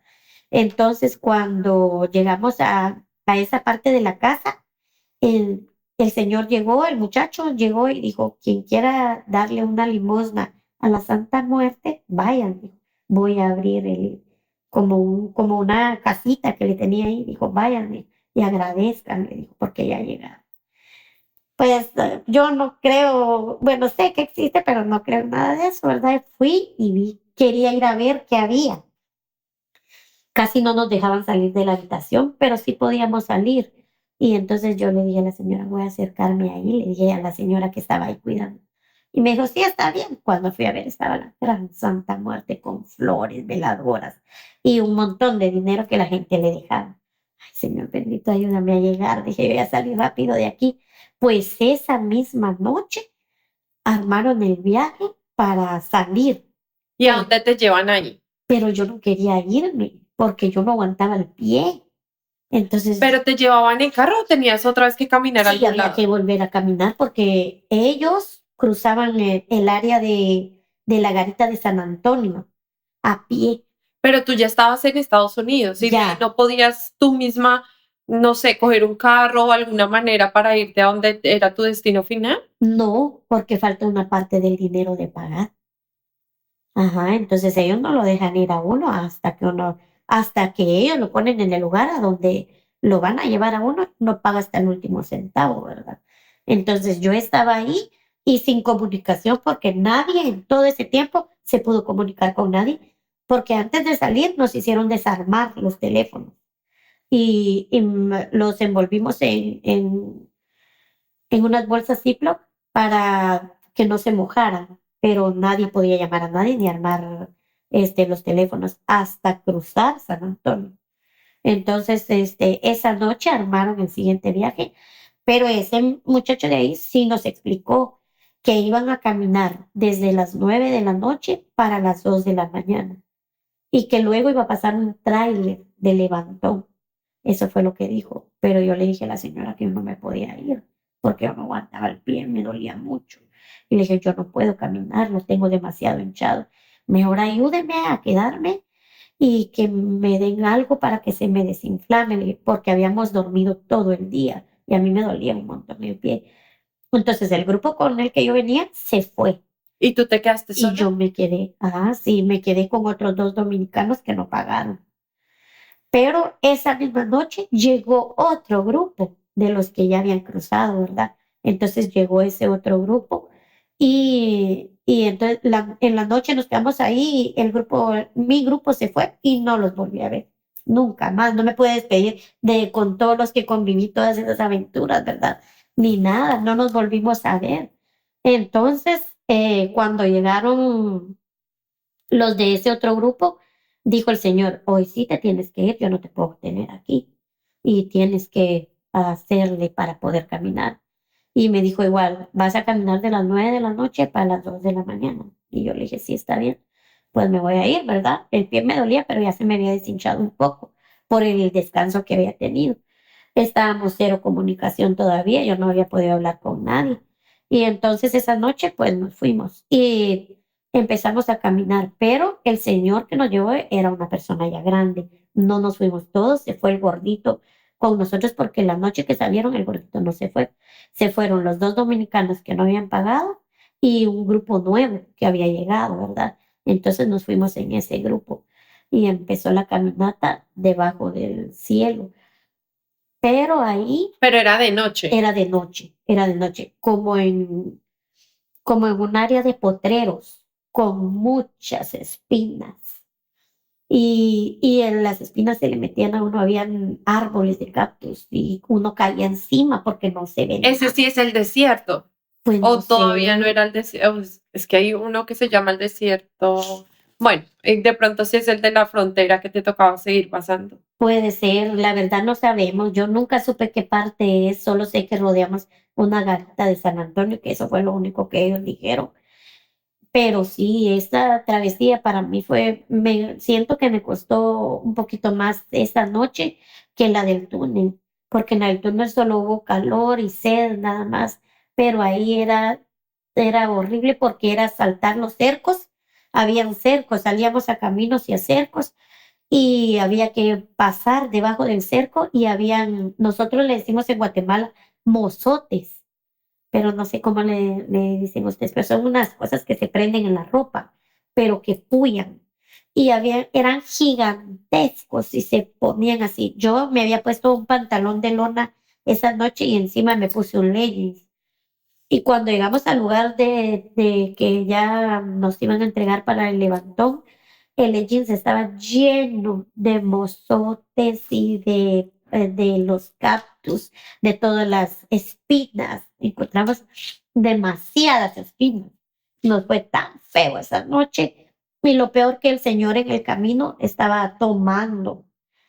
Entonces, cuando llegamos a esa parte de la casa, el señor llegó, el muchacho llegó y dijo, quien quiera darle una limosna a la Santa Muerte, vayan, dijo, voy a abrir como una casita que le tenía ahí, dijo, vayan y agradezcan, le dijo, porque ya llegaron. Pues yo no creo, bueno, sé que existe, pero no creo en nada de eso, ¿verdad? Fui y vi, quería ir a ver qué había. Casi no nos dejaban salir de la habitación, pero sí podíamos salir. Y entonces yo le dije a la señora, voy a acercarme ahí, le dije a la señora que estaba ahí cuidando. Y me dijo, sí, está bien. Cuando fui a ver, estaba la gran Santa Muerte con flores, veladoras y un montón de dinero que la gente le dejaba. Ay, Señor bendito, ayúdame a llegar. Dije, voy a salir rápido de aquí. Pues esa misma noche armaron el viaje para salir, ¿Y a dónde te llevan ahí? pero yo no quería irme porque yo no aguantaba el pie. Entonces, ¿Pero te llevaban en carro o tenías otra vez que caminar a sí, algún había que lado? volver a caminar porque ellos cruzaban el área de la garita de San Antonio a pie. Pero tú ya estabas en Estados Unidos y de ahí Ya, no podías tú misma, no sé, coger un carro o alguna manera para irte a donde era tu destino final. no, porque falta una parte del dinero de pagar. Ajá, entonces ellos no lo dejan ir a uno hasta que ellos lo ponen en el lugar a donde lo van a llevar a uno, no paga hasta el último centavo, ¿verdad? Entonces yo estaba ahí y sin comunicación porque nadie en todo ese tiempo se pudo comunicar con nadie, porque antes de salir nos hicieron desarmar los teléfonos y los envolvimos en unas bolsas Ziploc para que no se mojaran, pero nadie podía llamar a nadie ni armar los teléfonos hasta cruzar San Antonio. Entonces, esa noche armaron el siguiente viaje, pero ese muchacho de ahí sí nos explicó que iban a caminar desde las 9 de la noche para las 2 de la mañana y que luego iba a pasar un tráiler de Levantón. Eso fue lo que dijo, pero yo le dije a la señora que yo no me podía ir porque yo no aguantaba el pie, me dolía mucho. Y le dije, yo no puedo caminar, lo tengo demasiado hinchado. Mejor ayúdeme a quedarme y que me den algo para que se me desinflame, le dije, porque habíamos dormido todo el día y a mí me dolía un montón el pie. Entonces el grupo con el que yo venía se fue ¿Y tú te quedaste y yo sola? me quedé, sí, me quedé con otros dos dominicanos que no pagaron. Pero esa misma noche llegó otro grupo de los que ya habían cruzado, ¿verdad? Entonces llegó ese otro grupo y entonces en la noche nos quedamos ahí, mi grupo se fue y no los volví a ver. Nunca más, no me pude despedir con todos los que conviví todas esas aventuras, ¿verdad? Ni nada, no nos volvimos a ver. Entonces, cuando llegaron los de ese otro grupo, dijo el Señor, hoy sí te tienes que ir, yo no te puedo tener aquí y tienes que hacerle para poder caminar. Y me dijo igual, vas a caminar de las 9 de la noche para las 2 de la mañana. Y yo le dije, sí, está bien, pues me voy a ir, ¿verdad? El pie me dolía, pero ya se me había deshinchado un poco por el descanso que había tenido. Estábamos cero comunicación todavía, yo no había podido hablar con nadie. Y entonces esa noche pues nos fuimos y empezamos a caminar, pero el señor que nos llevó era una persona ya grande. No nos fuimos todos, se fue el gordito con nosotros porque la noche que salieron el gordito no se fue. Se fueron los dos dominicanos que no habían pagado y un grupo nuevo que había llegado, ¿verdad? Entonces nos fuimos en ese grupo y empezó la caminata debajo del cielo. Pero ahí Pero era de noche. era de noche, como en un área de potreros con muchas espinas. Y en las espinas se le metían a uno, habían árboles de cactus y uno caía encima porque no se ve Ese nada. sí es el desierto. Pues no O todavía no sé, era el desierto. Es que hay uno que se llama el desierto. Bueno, de pronto sí es el de la frontera que te tocaba seguir pasando. puede ser, la verdad no sabemos. Yo nunca supe qué parte es, solo sé que rodeamos una garita de San Antonio, que eso fue lo único que ellos dijeron. Pero sí, esta travesía para mí siento que me costó un poquito más esta noche que la del túnel, porque en el túnel solo hubo calor y sed nada más, pero ahí era horrible porque era saltar los cercos, habían cercos, salíamos a caminos y a cercos y había que pasar debajo del cerco y nosotros le decimos en Guatemala, mozotes, pero no sé cómo le dicen ustedes, pero son unas cosas que se prenden en la ropa, pero que puyan. Y eran gigantescos y se ponían así. Yo me había puesto un pantalón de lona esa noche y encima me puse un leggings. Y cuando llegamos al lugar de que ya nos iban a entregar para el levantón, el Legends estaba lleno de mozotes y de los cactus, de todas las espinas. Encontramos demasiadas espinas. Nos fue tan feo esa noche. Y lo peor que el señor en el camino estaba tomando.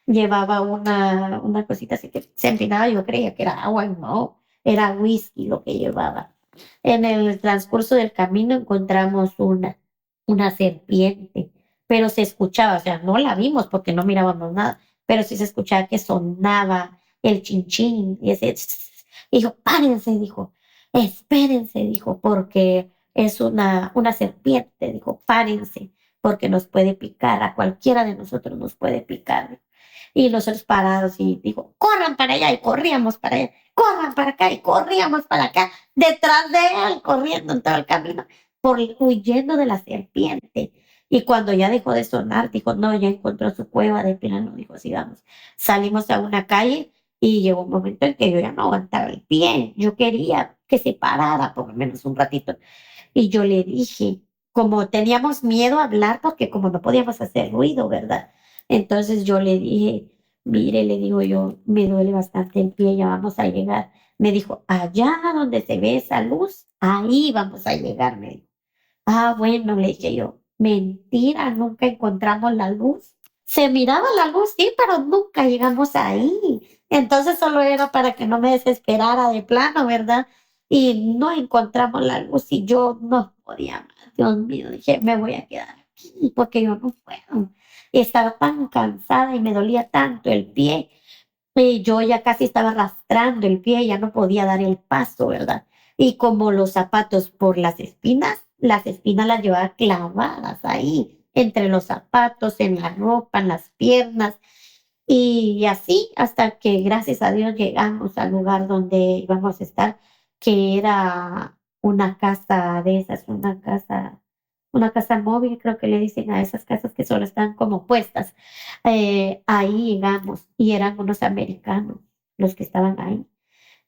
Llevaba una cosita así que se empinaba, yo creía que era agua, y no, era whisky lo que llevaba. En el transcurso del camino encontramos una serpiente, pero se escuchaba, o sea, no la vimos porque no mirábamos nada, pero sí se escuchaba que sonaba el chinchín y ese dijo, párense, dijo, espérense, dijo, porque es una serpiente, dijo, párense, porque nos puede picar, a cualquiera de nosotros nos puede picar. Y nosotros parados y dijo, corran para allá y corríamos para allá, corran para acá y corríamos para acá, detrás de él, corriendo en todo el camino, huyendo de la serpiente. Y cuando ya dejó de sonar, dijo, no, ya encontró su cueva de plano, dijo, sigamos. Salimos a una calle y llegó un momento en que yo ya no aguantaba el pie, yo quería que se parara por lo menos un ratito. Y yo le dije, como teníamos miedo a hablar porque como no podíamos hacer ruido, ¿verdad? Entonces yo le dije, mire, le digo yo, me duele bastante el pie, ya vamos a llegar. Me dijo, allá donde se ve esa luz, ahí vamos a llegar, me dijo. Ah, bueno, le dije yo, mentira, nunca encontramos la luz. Se miraba la luz, sí, pero nunca llegamos ahí. Entonces solo era para que no me desesperara de plano, ¿verdad? Y no encontramos la luz y yo no podía más. Dios mío, dije, me voy a quedar aquí porque yo no puedo. Estaba tan cansada y me dolía tanto el pie. Y yo ya casi estaba arrastrando el pie, ya no podía dar el paso, ¿verdad? Y como los zapatos por las espinas las llevaba clavadas ahí, entre los zapatos, en la ropa, en las piernas. Y así hasta que gracias a Dios llegamos al lugar donde íbamos a estar, que era una casa de esas, una casa móvil, creo que le dicen a esas casas que solo están como puestas. Ahí llegamos y eran unos americanos los que estaban ahí.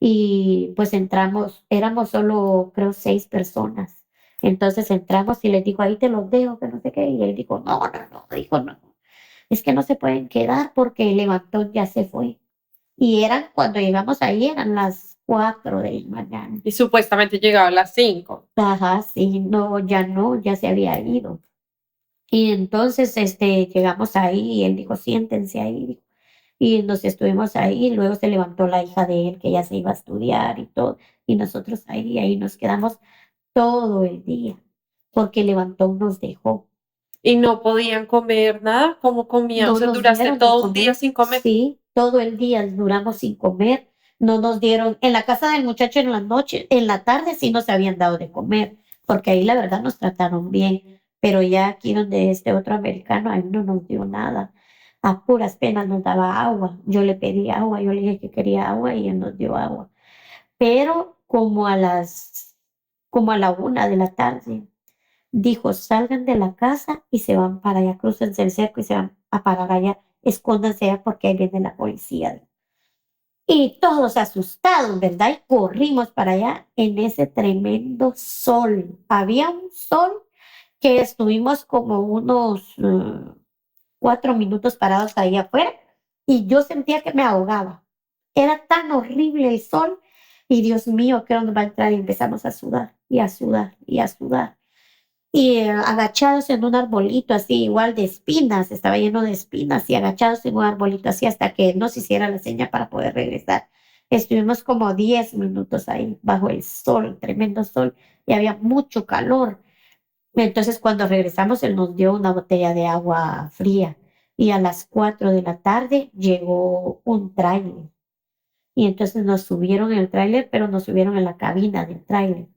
Y pues entramos, éramos solo, creo, 6 personas. Entonces entramos y les digo, ahí te los dejo, que no sé qué. Y él dijo, no, no, no, dijo, no, es que no se pueden quedar porque el levantón ya se fue. Y eran, cuando llegamos ahí, eran las 4 de la mañana. Y supuestamente llegaba a las 5. Ajá, sí, no, ya no, ya se había ido. Y entonces, llegamos ahí y él dijo, siéntense ahí. Y nos estuvimos ahí, luego se levantó la hija de él, que ya se iba a estudiar y todo, y nosotros ahí nos quedamos todo el día, porque el levantón nos dejó. Y no podían comer nada. ¿Cómo comían? O No sea, nos duraste dieron de todo un día comer, sin comer. sí, todo el día duramos sin comer, no nos dieron, en la casa del muchacho en la noche, en la tarde sí nos habían dado de comer, porque ahí la verdad nos trataron bien, pero ya aquí donde este otro americano, ahí no nos dio nada, a puras penas nos daba agua, yo le pedí agua, yo le dije que quería agua y él nos dio agua, pero como a la 1 de la tarde, dijo, salgan de la casa y se van para allá, cruzan el cerco y se van a parar allá, escóndanse allá porque ahí viene la policía. Y todos asustados, ¿verdad? Y corrimos para allá en ese tremendo sol. Había un sol que estuvimos como unos 4 minutos parados ahí afuera y yo sentía que me ahogaba. Era tan horrible el sol y Dios mío, ¿qué nos va a entrar? Y empezamos a sudar y a sudar y a sudar y agachados en un arbolito así, igual de espinas, estaba lleno de espinas y agachados en un arbolito así hasta que nos hiciera la seña para poder regresar. Estuvimos como 10 minutos ahí bajo el sol, tremendo sol, y había mucho calor. Entonces cuando regresamos, él nos dio una botella de agua fría y a las 4 de la tarde llegó un tráiler. Y entonces nos subieron en el tráiler, pero nos subieron en la cabina del tráiler.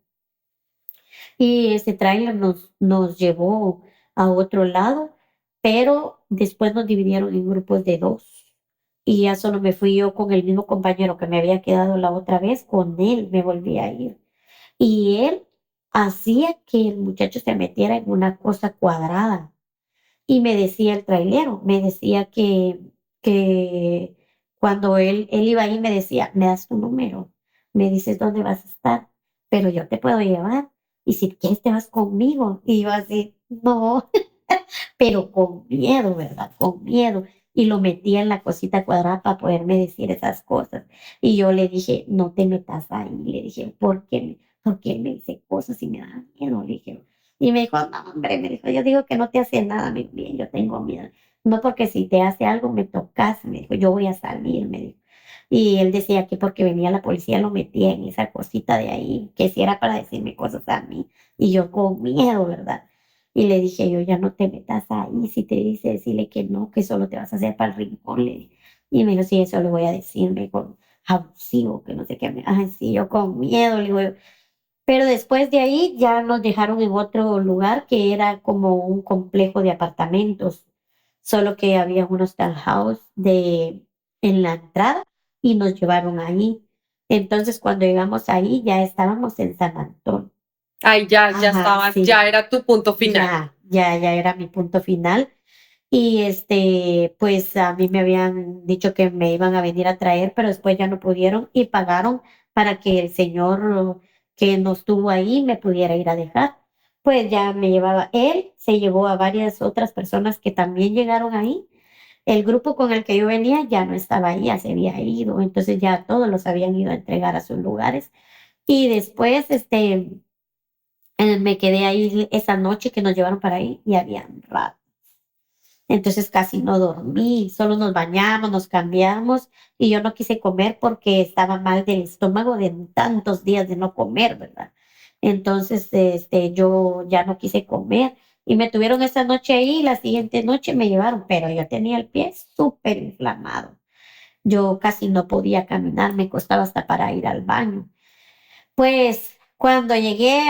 Y ese tráiler nos llevó a otro lado, pero después nos dividieron en grupos de 2. Y ya solo me fui yo con el mismo compañero que me había quedado la otra vez, con él me volví a ir. Y él hacía que el muchacho se metiera en una cosa cuadrada. Y me decía el trailero, me decía que cuando él iba ahí, me decía, me das tu número, me dices dónde vas a estar. pero yo te puedo llevar. Y si quieres te vas conmigo. Y yo así, no, pero con miedo, ¿verdad? Con miedo. Y lo metí en la cosita cuadrada para poderme decir esas cosas. Y yo le dije, no te metas ahí. Le dije, ¿por qué me dice cosas y me da miedo? Le dije. Y me dijo, no, hombre, me dijo, yo digo que no te hace nada, mi bien, yo tengo miedo. No porque si te hace algo me tocas, me dijo, yo voy a salir, me dijo. Y él decía que porque venía la policía lo metía en esa cosita de ahí, que si era para decirme cosas a mí. Y yo con miedo, ¿verdad? Y le dije yo, ya no te metas ahí, si te dice, decirle que no, que solo te vas a hacer para el rincón, le dije. Y me dijo, sí, eso le voy a decir, me dijo, abusivo, que no sé qué. Ay, sí, yo con miedo, le digo, pero después de ahí ya nos dejaron en otro lugar que era como un complejo de apartamentos, solo que había unos townhouse en la entrada y nos llevaron ahí. Entonces, cuando llegamos ahí, ya estábamos en San Antonio. Ay, ya Ajá, estabas, sí, ya era tu punto final. ya era mi punto final. Y pues a mí me habían dicho que me iban a venir a traer, pero después ya no pudieron y pagaron para que el señor que nos tuvo ahí me pudiera ir a dejar. Pues ya me llevaba, él se llevó a varias otras personas que también llegaron ahí. El grupo con el que yo venía ya no estaba ahí, ya se había ido, entonces ya todos los habían ido a entregar a sus lugares. Y después, me quedé ahí esa noche que nos llevaron para ahí y habían ratas. Entonces casi no dormí, solo nos bañamos, nos cambiamos y yo no quise comer porque estaba mal del estómago de tantos días de no comer, ¿verdad? Entonces, yo ya no quise comer y me tuvieron esa noche ahí y la siguiente noche me llevaron, pero yo tenía el pie súper inflamado. Yo casi no podía caminar, me costaba hasta para ir al baño. Pues cuando llegué,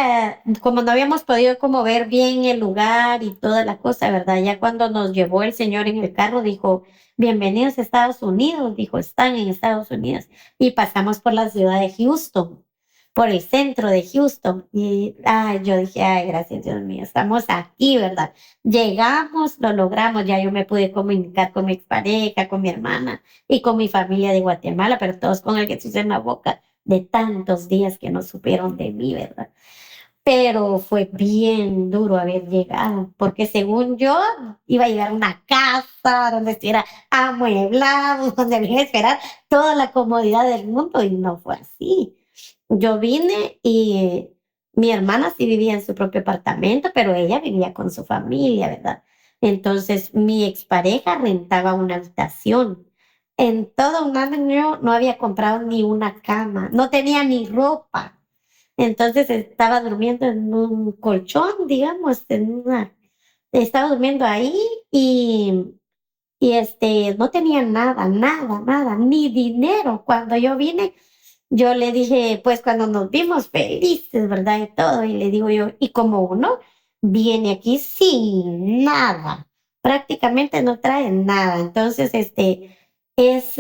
como no habíamos podido como ver bien el lugar y toda la cosa, ¿verdad? Ya cuando nos llevó el señor en el carro, dijo, bienvenidos a Estados Unidos, dijo, están en Estados Unidos. Y pasamos por la ciudad de Houston, por el centro de Houston. Y ay, yo dije, ay, gracias Dios mío, estamos aquí, ¿verdad? Llegamos, lo logramos, ya yo me pude comunicar con mi expareja, con mi hermana y con mi familia de Guatemala, pero todos con el Jesús en la boca de tantos días que no supieron de mí, ¿verdad? Pero fue bien duro haber llegado, porque según yo iba a llegar a una casa donde estuviera amueblado, donde me iba a esperar toda la comodidad del mundo y no fue así. Yo vine y mi hermana sí vivía en su propio apartamento, pero ella vivía con su familia, ¿verdad? Entonces mi expareja rentaba una habitación. En todo un año no había comprado ni una cama, no tenía ni ropa. Entonces estaba durmiendo en un colchón, digamos, estaba durmiendo ahí y, no tenía nada, ni dinero. Cuando yo vine, yo le dije, pues cuando nos vimos felices, ¿verdad? Y todo, y le digo yo, y como uno viene aquí sin nada, prácticamente no trae nada. Entonces, es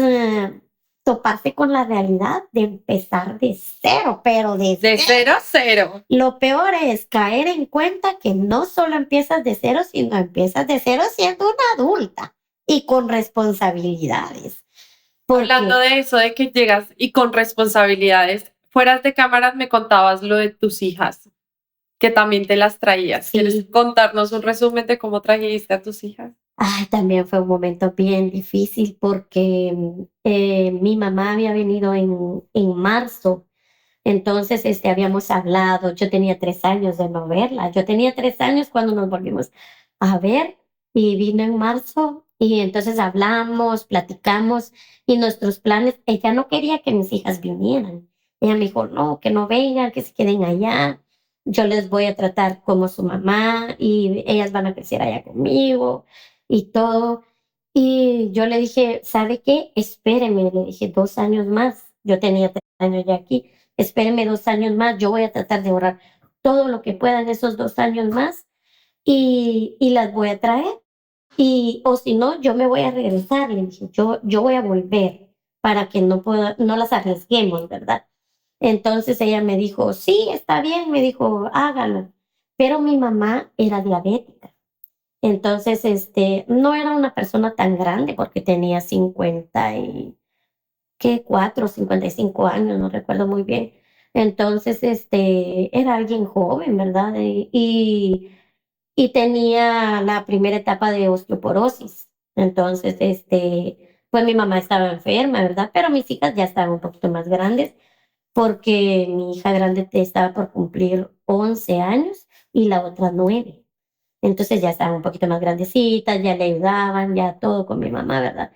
toparse con la realidad de empezar de cero, pero de De cero. 0 a 0. Lo peor es caer en cuenta que no solo empiezas de cero, sino empiezas de cero siendo una adulta y con responsabilidades. Hablando Porque de eso, de que llegas y con responsabilidades, fueras de cámaras me contabas lo de tus hijas, que también te las traías. ¿Quieres sí, contarnos un resumen de cómo trajiste a tus hijas? ay, también fue un momento bien difícil porque mi mamá había venido en marzo. Entonces, habíamos hablado, yo tenía 3 años de no verla, yo tenía 3 años cuando nos volvimos a ver y vino en marzo y entonces hablamos, platicamos y nuestros planes, ella no quería que mis hijas vinieran. Ella me dijo, no, que no vengan, que se queden allá. Yo les voy a tratar como su mamá y ellas van a crecer allá conmigo y todo. Y yo le dije, ¿sabe qué? Espéreme, le dije 2 años más. Yo tenía 3 años ya aquí. Espéreme 2 años más. Yo voy a tratar de ahorrar todo lo que pueda en esos 2 años más y las voy a traer. Y, o si no, yo me voy a regresar. Le dije, yo voy a volver para que no las arriesguemos, ¿verdad? Entonces ella me dijo, sí, está bien, me dijo, hágalo. Pero mi mamá era diabética. Entonces, no era una persona tan grande porque tenía 50 y, ¿qué? 4, 55 años, no recuerdo muy bien. Entonces, era alguien joven, ¿verdad? Y tenía la primera etapa de osteoporosis. Entonces, pues mi mamá estaba enferma, ¿verdad? Pero mis hijas ya estaban un poquito más grandes porque mi hija grande estaba por cumplir 11 años y la otra 9. Entonces ya estaban un poquito más grandecitas, ya le ayudaban, ya todo con mi mamá, ¿verdad?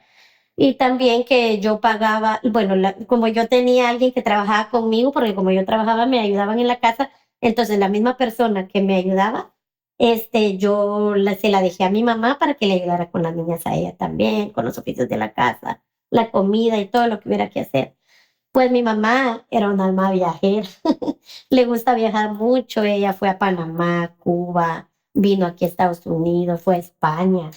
Y también que yo pagaba, bueno, como yo tenía alguien que trabajaba conmigo, porque como yo trabajaba, me ayudaban en la casa, entonces la misma persona que me ayudaba, se la dejé a mi mamá para que le ayudara con las niñas a ella también, con los oficios de la casa, la comida y todo lo que hubiera que hacer. Pues mi mamá era una alma viajera, le gusta viajar mucho, ella fue a Panamá, Cuba, vino aquí a Estados Unidos, fue a España,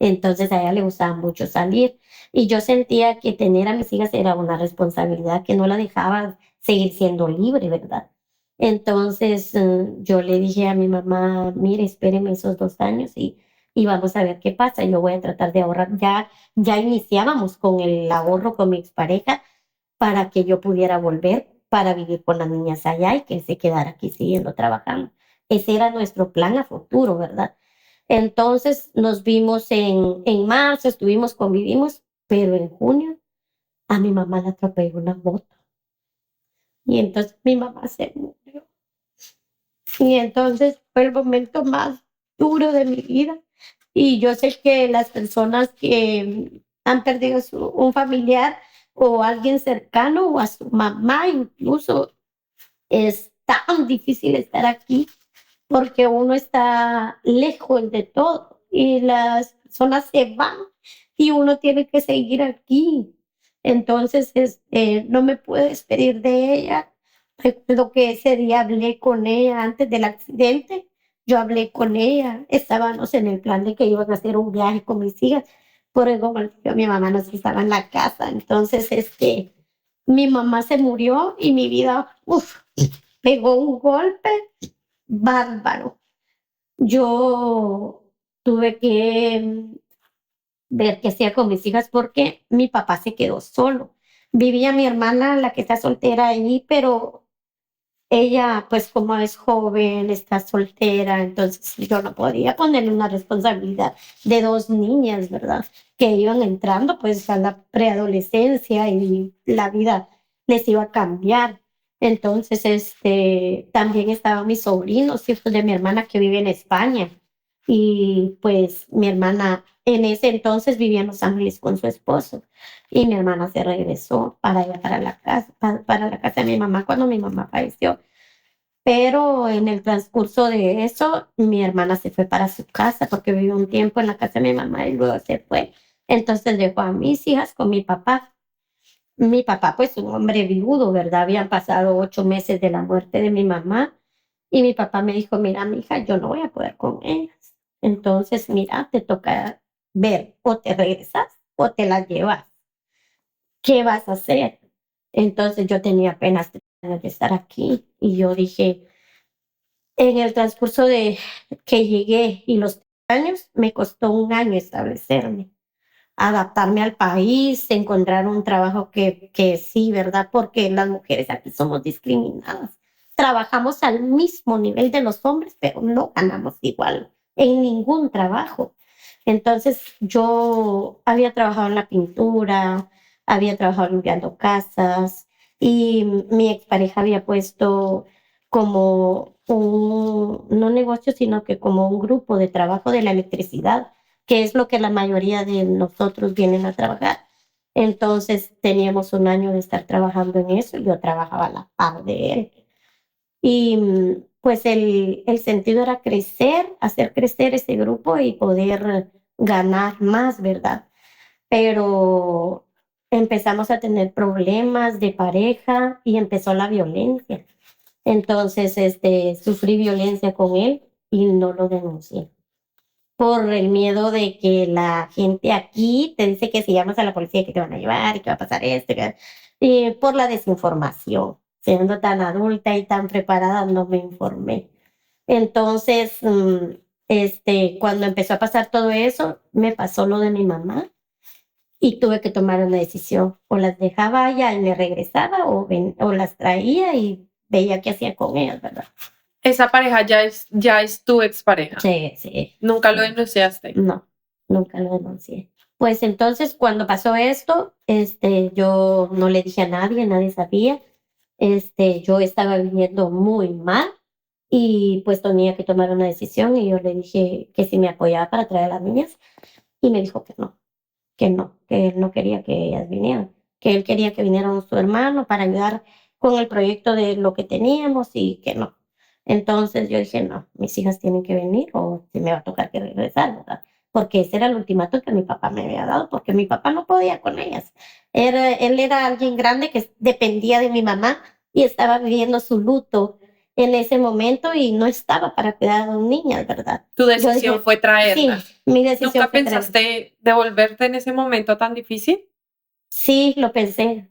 entonces a ella le gustaba mucho salir y yo sentía que tener a mis hijas era una responsabilidad que no la dejaba seguir siendo libre, ¿verdad? Entonces yo le dije a mi mamá, mire, espéreme esos 2 años y vamos a ver qué pasa, yo voy a tratar de ahorrar, ya iniciábamos con el ahorro con mi expareja para que yo pudiera volver para vivir con las niñas allá y que él se quedara aquí siguiendo trabajando. Ese era nuestro plan a futuro, ¿verdad? Entonces nos vimos en marzo, convivimos, pero en junio a mi mamá la atropelló una moto y entonces mi mamá se murió. Y entonces fue el momento más duro de mi vida. Y yo sé que las personas que han perdido un familiar o alguien cercano o a su mamá incluso, es tan difícil estar aquí porque uno está lejos de todo y las personas se van y uno tiene que seguir aquí. Entonces, no me puedo despedir de ella. Recuerdo que ese día hablé con ella antes del accidente. Yo hablé con ella. Estábamos en el plan de que iban a hacer un viaje con mis hijas. Por eso mi mamá no estaba en la casa. Entonces, mi mamá se murió y mi vida, pegó un golpe bárbaro. Yo tuve que ver qué hacía con mis hijas porque mi papá se quedó solo. Vivía mi hermana, la que está soltera ahí, pero ella, pues como es joven, está soltera, entonces yo no podía ponerle una responsabilidad de 2 niñas, ¿verdad? Que iban entrando pues a la preadolescencia y la vida les iba a cambiar. Entonces, también estaban mis sobrinos, hijos de mi hermana que vive en España. Y pues mi hermana en ese entonces vivía en Los Ángeles con su esposo y mi hermana se regresó para allá, para la casa, para la casa de mi mamá cuando mi mamá falleció. Pero en el transcurso de eso, mi hermana se fue para su casa porque vivió un tiempo en la casa de mi mamá y luego se fue. Entonces dejó a mis hijas con mi papá. Mi papá, pues un hombre viudo, ¿verdad? Habían pasado 8 meses de la muerte de mi mamá y mi papá me dijo, mira, mi hija, yo no voy a poder con ellas. Entonces, mira, te toca ver, o te regresas o te las llevas. ¿Qué vas a hacer? Entonces yo tenía apenas 3 años de estar aquí y yo dije, en el transcurso de que llegué y los años, me costó un año establecerme, adaptarme al país, encontrar un trabajo que sí, ¿verdad? Porque las mujeres aquí somos discriminadas. Trabajamos al mismo nivel de los hombres, pero no ganamos igual en ningún trabajo. Entonces yo había trabajado en la pintura, había trabajado limpiando casas y mi expareja había puesto como no negocio, sino que como un grupo de trabajo de la electricidad, que es lo que la mayoría de nosotros vienen a trabajar. Entonces teníamos un año de estar trabajando en eso y yo trabajaba a la par de él. Y pues el sentido era crecer, hacer crecer ese grupo y poder ganar más, ¿verdad? Pero empezamos a tener problemas de pareja y empezó la violencia. Entonces, sufrí violencia con él y no lo denuncié por el miedo de que la gente aquí te dice que si llamas a la policía que te van a llevar y que va a pasar esto, y por la desinformación. Siendo tan adulta y tan preparada, no me informé. Entonces, cuando empezó a pasar todo eso, me pasó lo de mi mamá y tuve que tomar una decisión. O las dejaba allá y me regresaba o las traía y veía qué hacía con ellas, ¿verdad? Esa pareja ya es tu expareja. Sí. ¿Nunca lo denunciaste? No, nunca lo denuncié. Pues entonces, cuando pasó esto, yo no le dije a nadie sabía. Yo estaba viviendo muy mal y pues tenía que tomar una decisión y yo le dije que si me apoyaba para traer a las niñas y me dijo que él no quería que ellas vinieran, que él quería que viniera su hermano para ayudar con el proyecto de lo que teníamos y que no. Entonces yo dije, no, mis hijas tienen que venir o si me va a tocar que regresar, ¿verdad? Porque ese era el ultimátum que mi papá me había dado, porque mi papá no podía con ellas. Él era alguien grande que dependía de mi mamá y estaba viviendo su luto en ese momento y no estaba para cuidar a dos niñas, ¿verdad? Tu Yo decisión dije, fue sí, traerlas. mi decisión ¿Nunca fue traer. pensaste devolverte en ese momento tan difícil? Sí lo pensé,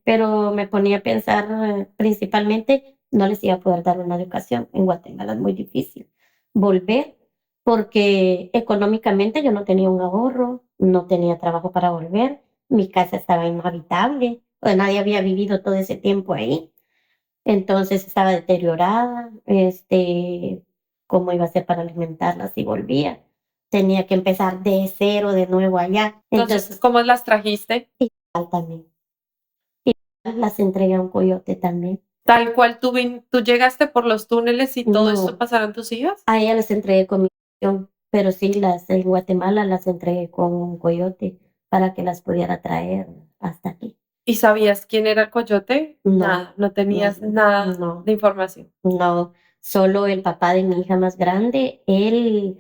pero me ponía a pensar principalmente, no les iba a poder dar una educación. En Guatemala es muy difícil volver porque económicamente yo no tenía un ahorro, no tenía trabajo para volver, mi casa estaba inhabitable, pues nadie había vivido todo ese tiempo ahí, entonces estaba deteriorada, ¿cómo iba a ser para alimentarlas si volvía? Tenía que empezar de cero de nuevo allá. Entonces, Entonces, ¿cómo las trajiste? también. Las entregué a un coyote también. Tal cual tú llegaste por los túneles y todo esto No, pasaron tus hijas. a ella las entregué con mi misión, pero sí, en Guatemala las entregué con un coyote para que las pudiera traer hasta aquí. ¿Y sabías quién era el coyote? No, Nada, no tenías no, nada no, de información. no. Solo el papá de mi hija más grande, él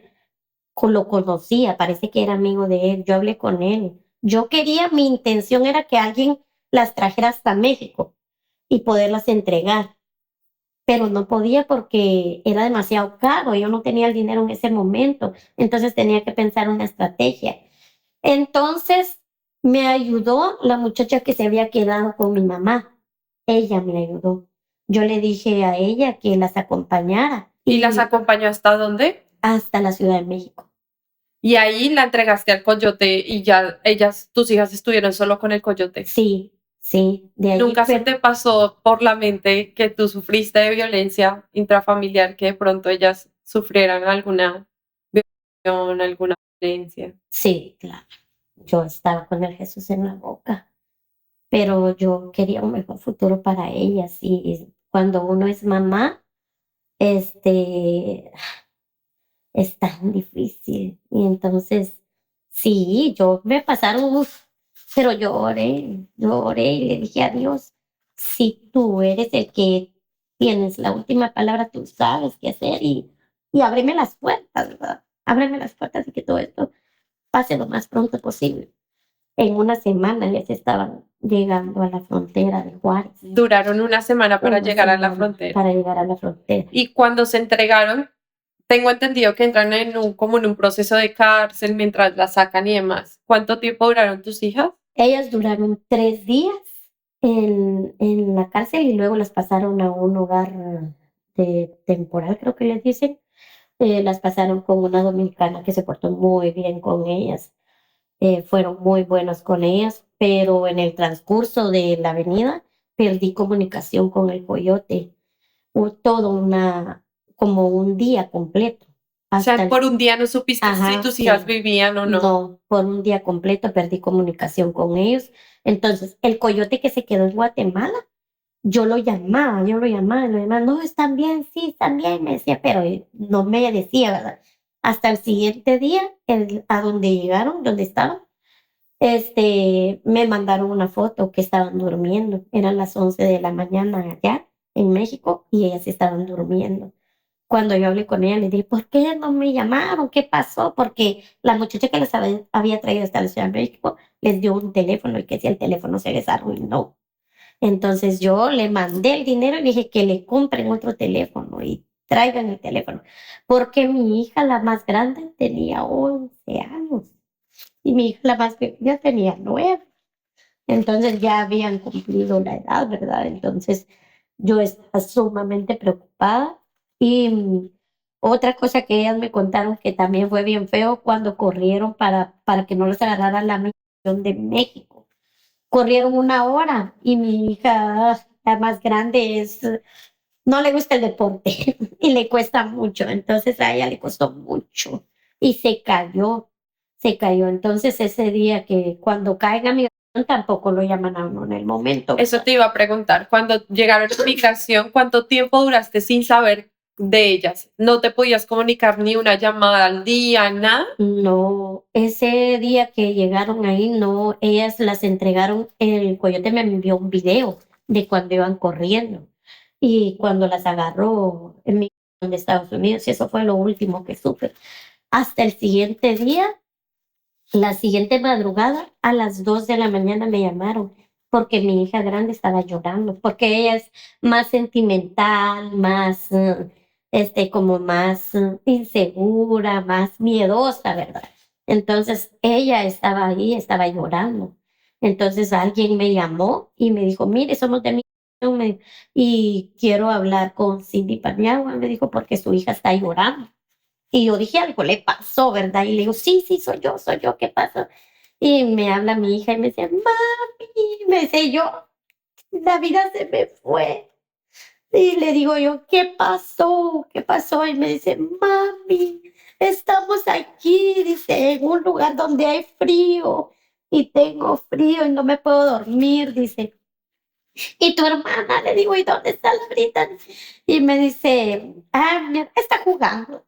lo conocía, parece que era amigo de él. Yo hablé con él. Mi intención era que alguien las trajera hasta México y poderlas entregar. Pero no podía porque era demasiado caro, yo no tenía el dinero en ese momento, entonces tenía que pensar una estrategia. Entonces me ayudó la muchacha que se había quedado con mi mamá, ella me ayudó. Yo le dije a ella que las acompañara ¿Y las y acompañó hasta dónde? hasta la Ciudad de México. Y ahí la entregaste al coyote y ya tus hijas estuvieron solo con el coyote. Sí, de ahí, ¿Nunca se pero te pasó por la mente que tú sufriste de violencia intrafamiliar, que de pronto ellas sufrieran alguna violación, alguna violencia? sí, claro, yo estaba con el Jesús en la boca. Pero yo quería un mejor futuro para ellas y cuando uno es mamá, este, es tan difícil. Y entonces, sí, yo me pasaron, pero lloré y le dije a Dios, si tú eres el que tienes la última palabra, tú sabes qué hacer y ábreme las puertas, ¿verdad? Ábreme las puertas y que todo esto pase lo más pronto posible. En una semana ya se estaban llegando a la frontera de Juárez. Duraron una semana para Una llegar a la semana frontera. para llegar a la frontera. Y cuando se entregaron, tengo entendido que entran como en un proceso de cárcel mientras la sacan y demás. ¿Cuánto tiempo duraron tus hijas? Ellas duraron 3 días en la cárcel y luego las pasaron a un hogar temporal, creo que les dicen. Las pasaron con una dominicana que se portó muy bien con ellas. Fueron muy buenos con ellas, pero en el transcurso de la avenida perdí comunicación con el coyote. Todo como un día completo. O sea, Hasta por un día no supiste si ajá, tus hijas sí. vivían o no. No, por un día completo perdí comunicación con ellos. Entonces, el coyote que se quedó en Guatemala, lo llamaba, no, están bien, sí, están bien, me decía, pero no me decía, ¿verdad? Hasta el siguiente día, a donde llegaron, donde estaban, me mandaron una foto que estaban durmiendo. Eran las 11 de la mañana allá en México y ellas estaban durmiendo. Cuando yo hablé con ella, le dije, ¿por qué no me llamaron? ¿Qué pasó? Porque la muchacha que les había traído hasta la Ciudad de México les dio un teléfono y que si el teléfono se les arruinó. Entonces yo le mandé el dinero y dije que le compren otro teléfono y traigan el teléfono. Porque mi hija, la más grande, tenía 11 años y mi hija, la más pequeña, tenía 9. Entonces ya habían cumplido la edad, ¿verdad? Entonces yo estaba sumamente preocupada y otra cosa que ellas me contaron que también fue bien feo cuando corrieron para que no los agarrara la migración de México. Corrieron 1 hora y mi hija La más grande no le gusta el deporte y le cuesta mucho, entonces a ella le costó mucho y se cayó. Entonces ese día que cuando caen a mi tampoco lo llaman a uno en el momento. Eso te iba a preguntar. Cuando llegaron a migración, ¿cuánto tiempo duraste sin saber de ellas? ¿No te podías comunicar ni una llamada al día, nada? No, ese día que llegaron ahí, no, ellas las entregaron, el coyote me envió un video de cuando iban corriendo y cuando las agarró en mi de Estados Unidos, y eso fue lo último que supe. Hasta el siguiente día, la siguiente madrugada, a las 2 de la mañana me llamaron porque mi hija grande estaba llorando, porque ella es más sentimental, más, como más insegura, más miedosa, ¿verdad? Entonces ella estaba ahí, estaba llorando. Entonces alguien me llamó y me dijo, mire, somos de y quiero hablar con Cindy Paniagua, me dijo, porque su hija está llorando. Y yo dije, algo le pasó, ¿verdad? Y le digo, sí, sí, soy yo, ¿qué pasó? Y me habla mi hija y me dice, mami, me dice yo, la vida se me fue. Y le digo yo, ¿qué pasó? ¿Qué pasó? Y me dice, mami, estamos aquí, dice, en un lugar donde hay frío y tengo frío y no me puedo dormir, dice. Y tu hermana, le digo, ¿y dónde está la ahorita? Y me dice, está jugando.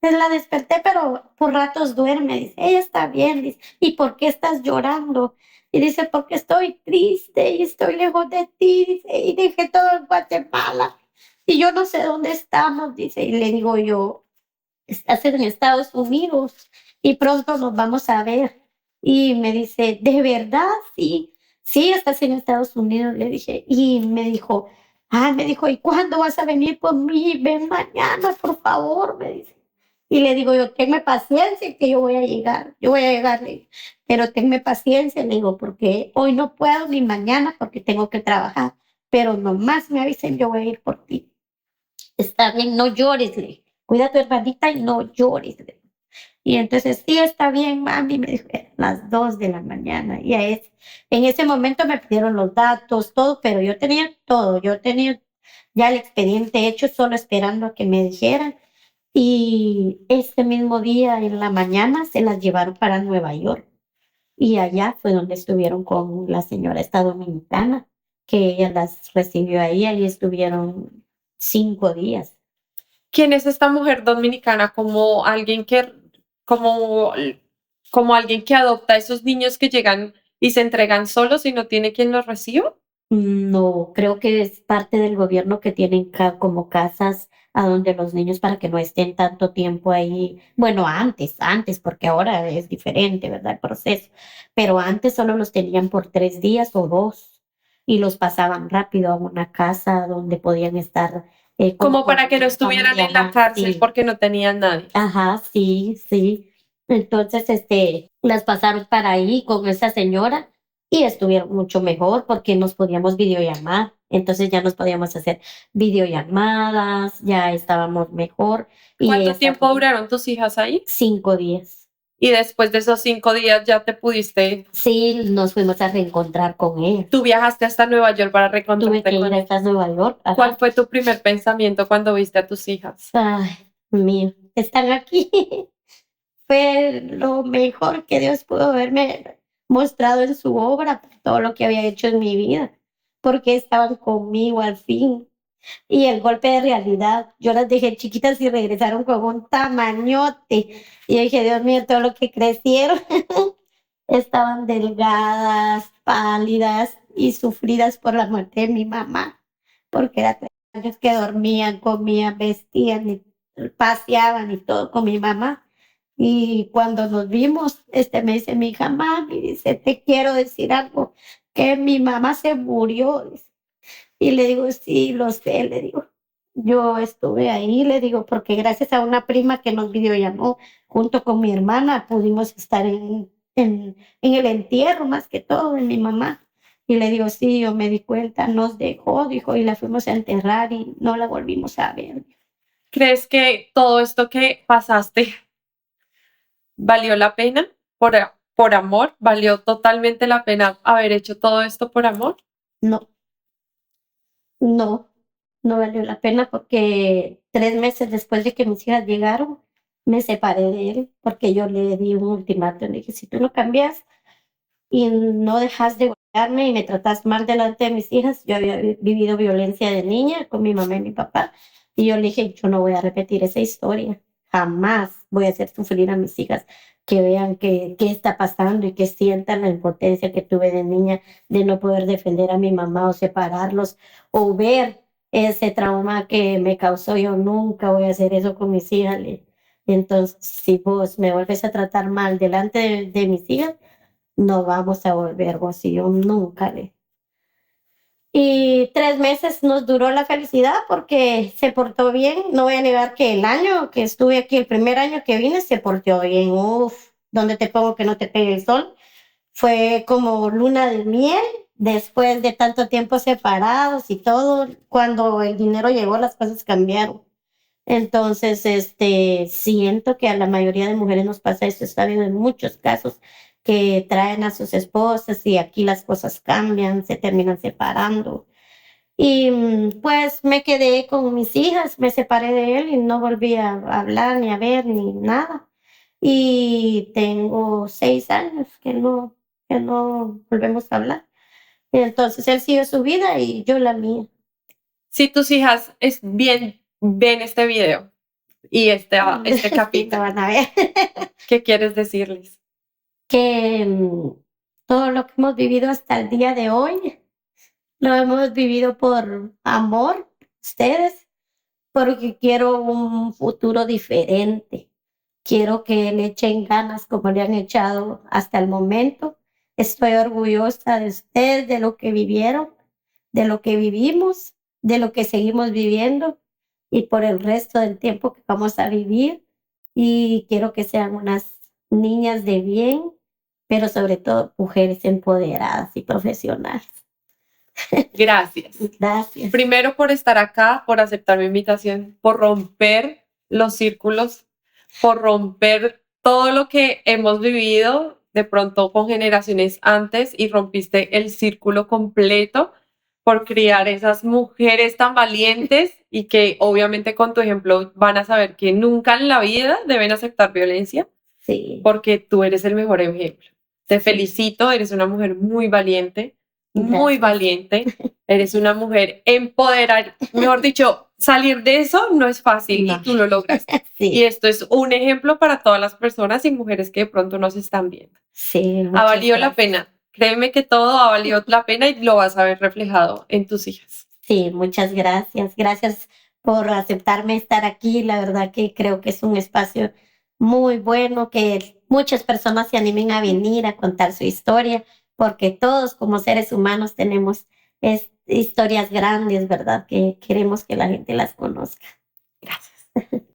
Pues la desperté, pero por ratos duerme. Dice, ella está bien. Dice, ¿y por qué estás llorando? Y dice, porque estoy triste y estoy lejos de ti. Dice, y dejé todo en Guatemala. Y yo no sé dónde estamos. Dice, y le digo yo, estás en Estados Unidos y pronto nos vamos a ver. Y me dice, ¿de verdad? Sí, sí, estás en Estados Unidos, le dije. Y me dijo, me dijo, ¿y cuándo vas a venir por mí? Ven mañana, por favor, me dice. Y le digo yo, tenme paciencia que yo voy a llegar, le digo, pero tenme paciencia, le digo, porque hoy no puedo ni mañana porque tengo que trabajar, pero nomás me avisen, yo voy a ir por ti. Está bien, no llores, le dije. Cuida a tu hermanita y no llores. Le dije. Y entonces, sí, está bien, mami, me dijo, eran las 2 de la mañana. En ese momento me pidieron los datos, todo, pero yo tenía todo, yo tenía ya el expediente hecho, solo esperando a que me dijeran. Y este mismo día, en la mañana, se las llevaron para Nueva York. Y allá fue donde estuvieron con la señora esta dominicana, que ella las recibió ahí, ahí estuvieron 5 días. ¿Quién es esta mujer dominicana? Como alguien como, como alguien que adopta a esos niños que llegan y se entregan solos y no tiene quien los reciba. No, creo que es parte del gobierno que tienen como casas a donde los niños para que no estén tanto tiempo ahí. Bueno, antes, porque ahora es diferente, ¿verdad? El proceso. Pero antes solo los tenían por 3 días o 2 y los pasaban rápido a una casa donde podían estar Como con para que no una estuvieran familia en la más. cárcel Sí. porque no tenían nadie. Ajá, sí, sí. Entonces, las pasaron para ahí con esa señora y estuvieron mucho mejor porque nos podíamos videollamar. Entonces ya nos podíamos hacer videollamadas, ya estábamos mejor y ¿Cuánto esa tiempo fue duraron tus hijas ahí? 5 días. Y después de esos 5 días ya te pudiste, Sí, nos fuimos a reencontrar con ella. tú viajaste hasta Nueva York para Tuve que reencontrarte ir con ella. hasta Nueva York. ¿Cuál Ajá. fue tu primer pensamiento cuando viste a tus hijas? Ay, mío, están aquí. Fue lo mejor que Dios pudo haberme mostrado en su obra, por todo lo que había hecho en mi vida, porque estaban conmigo al fin. Y el golpe de realidad, yo las dejé chiquitas y regresaron con un tamañote. Y yo dije, Dios mío, todo lo que crecieron, estaban delgadas, pálidas y sufridas por la muerte de mi mamá, porque era 3 años que dormían, comían, vestían y paseaban y todo con mi mamá. Y cuando nos vimos, me dice mi hija, mami, dice, te quiero decir algo, que mi mamá se murió. Dice. Y le digo, sí, lo sé, le digo. Yo estuve ahí, le digo, porque gracias a una prima que nos videollamó junto con mi hermana, pudimos estar en el entierro más que todo de mi mamá. Y le digo, sí, yo me di cuenta, nos dejó, dijo, y la fuimos a enterrar y no la volvimos a ver. ¿Crees que todo esto que pasaste valió la pena por amor? ¿Valió totalmente la pena haber hecho todo esto por amor? No, No, no valió la pena porque 3 meses después de que mis hijas llegaron, me separé de él porque yo le di un ultimátum. Le dije, si tú no cambias y no dejas de golpearme y me tratas mal delante de mis hijas, yo había vivido violencia de niña con mi mamá y mi papá, y yo le dije, yo no voy a repetir esa historia, jamás voy a hacer sufrir a mis hijas, que vean qué está pasando y que sientan la impotencia que tuve de niña de no poder defender a mi mamá o separarlos o ver ese trauma que me causó. Yo nunca voy a hacer eso con mis hijas. Entonces, si vos me vuelves a tratar mal delante de mis hijas, no vamos a volver, vos y yo nunca le. Y 3 meses nos duró la felicidad porque se portó bien. No voy a negar que el año que estuve aquí, el primer año que vine, se portó bien. Uf, ¿dónde te pongo que no te pegue el sol? Fue como luna de miel después de tanto tiempo separados y todo. Cuando el dinero llegó, las cosas cambiaron. Entonces, siento que a la mayoría de mujeres nos pasa esto. Está habiendo en muchos casos que traen a sus esposas y aquí las cosas cambian, se terminan separando. Y pues me quedé con mis hijas, me separé de él y no volví a hablar ni a ver ni nada. Y tengo 6 años que no volvemos a hablar. Entonces él sigue su vida y yo la mía. Si tus hijas ven este video y este Sí, lo capítulo, van a ver. ¿qué quieres decirles? Que todo lo que hemos vivido hasta el día de hoy lo hemos vivido por amor, ustedes, porque quiero un futuro diferente. Quiero que le echen ganas como le han echado hasta el momento. Estoy orgullosa de ustedes, de lo que vivieron, de lo que vivimos, de lo que seguimos viviendo y por el resto del tiempo que vamos a vivir. Y quiero que sean unas niñas de bien, pero sobre todo mujeres empoderadas y profesionales. Gracias. Gracias. Primero por estar acá, por aceptar mi invitación, por romper los círculos, por romper todo lo que hemos vivido de pronto con generaciones antes y rompiste el círculo completo, por criar esas mujeres tan valientes y que obviamente con tu ejemplo van a saber que nunca en la vida deben aceptar violencia, Sí. porque tú eres el mejor ejemplo. Te felicito, eres una mujer muy valiente, muy Gracias. valiente. Eres una mujer empoderada, mejor dicho, salir de eso no es fácil No. y tú lo lograste. Sí. Y esto es un ejemplo para todas las personas y mujeres que de pronto nos están viendo. Sí, Ha valido la gracias. pena. Créeme que todo ha valido la pena y lo vas a ver reflejado en tus hijas. Sí, muchas gracias. Gracias por aceptarme estar aquí. La verdad que creo que es un espacio muy bueno, que muchas personas se animen a venir a contar su historia, porque todos como seres humanos tenemos historias grandes, ¿verdad? Que queremos que la gente las conozca. Gracias.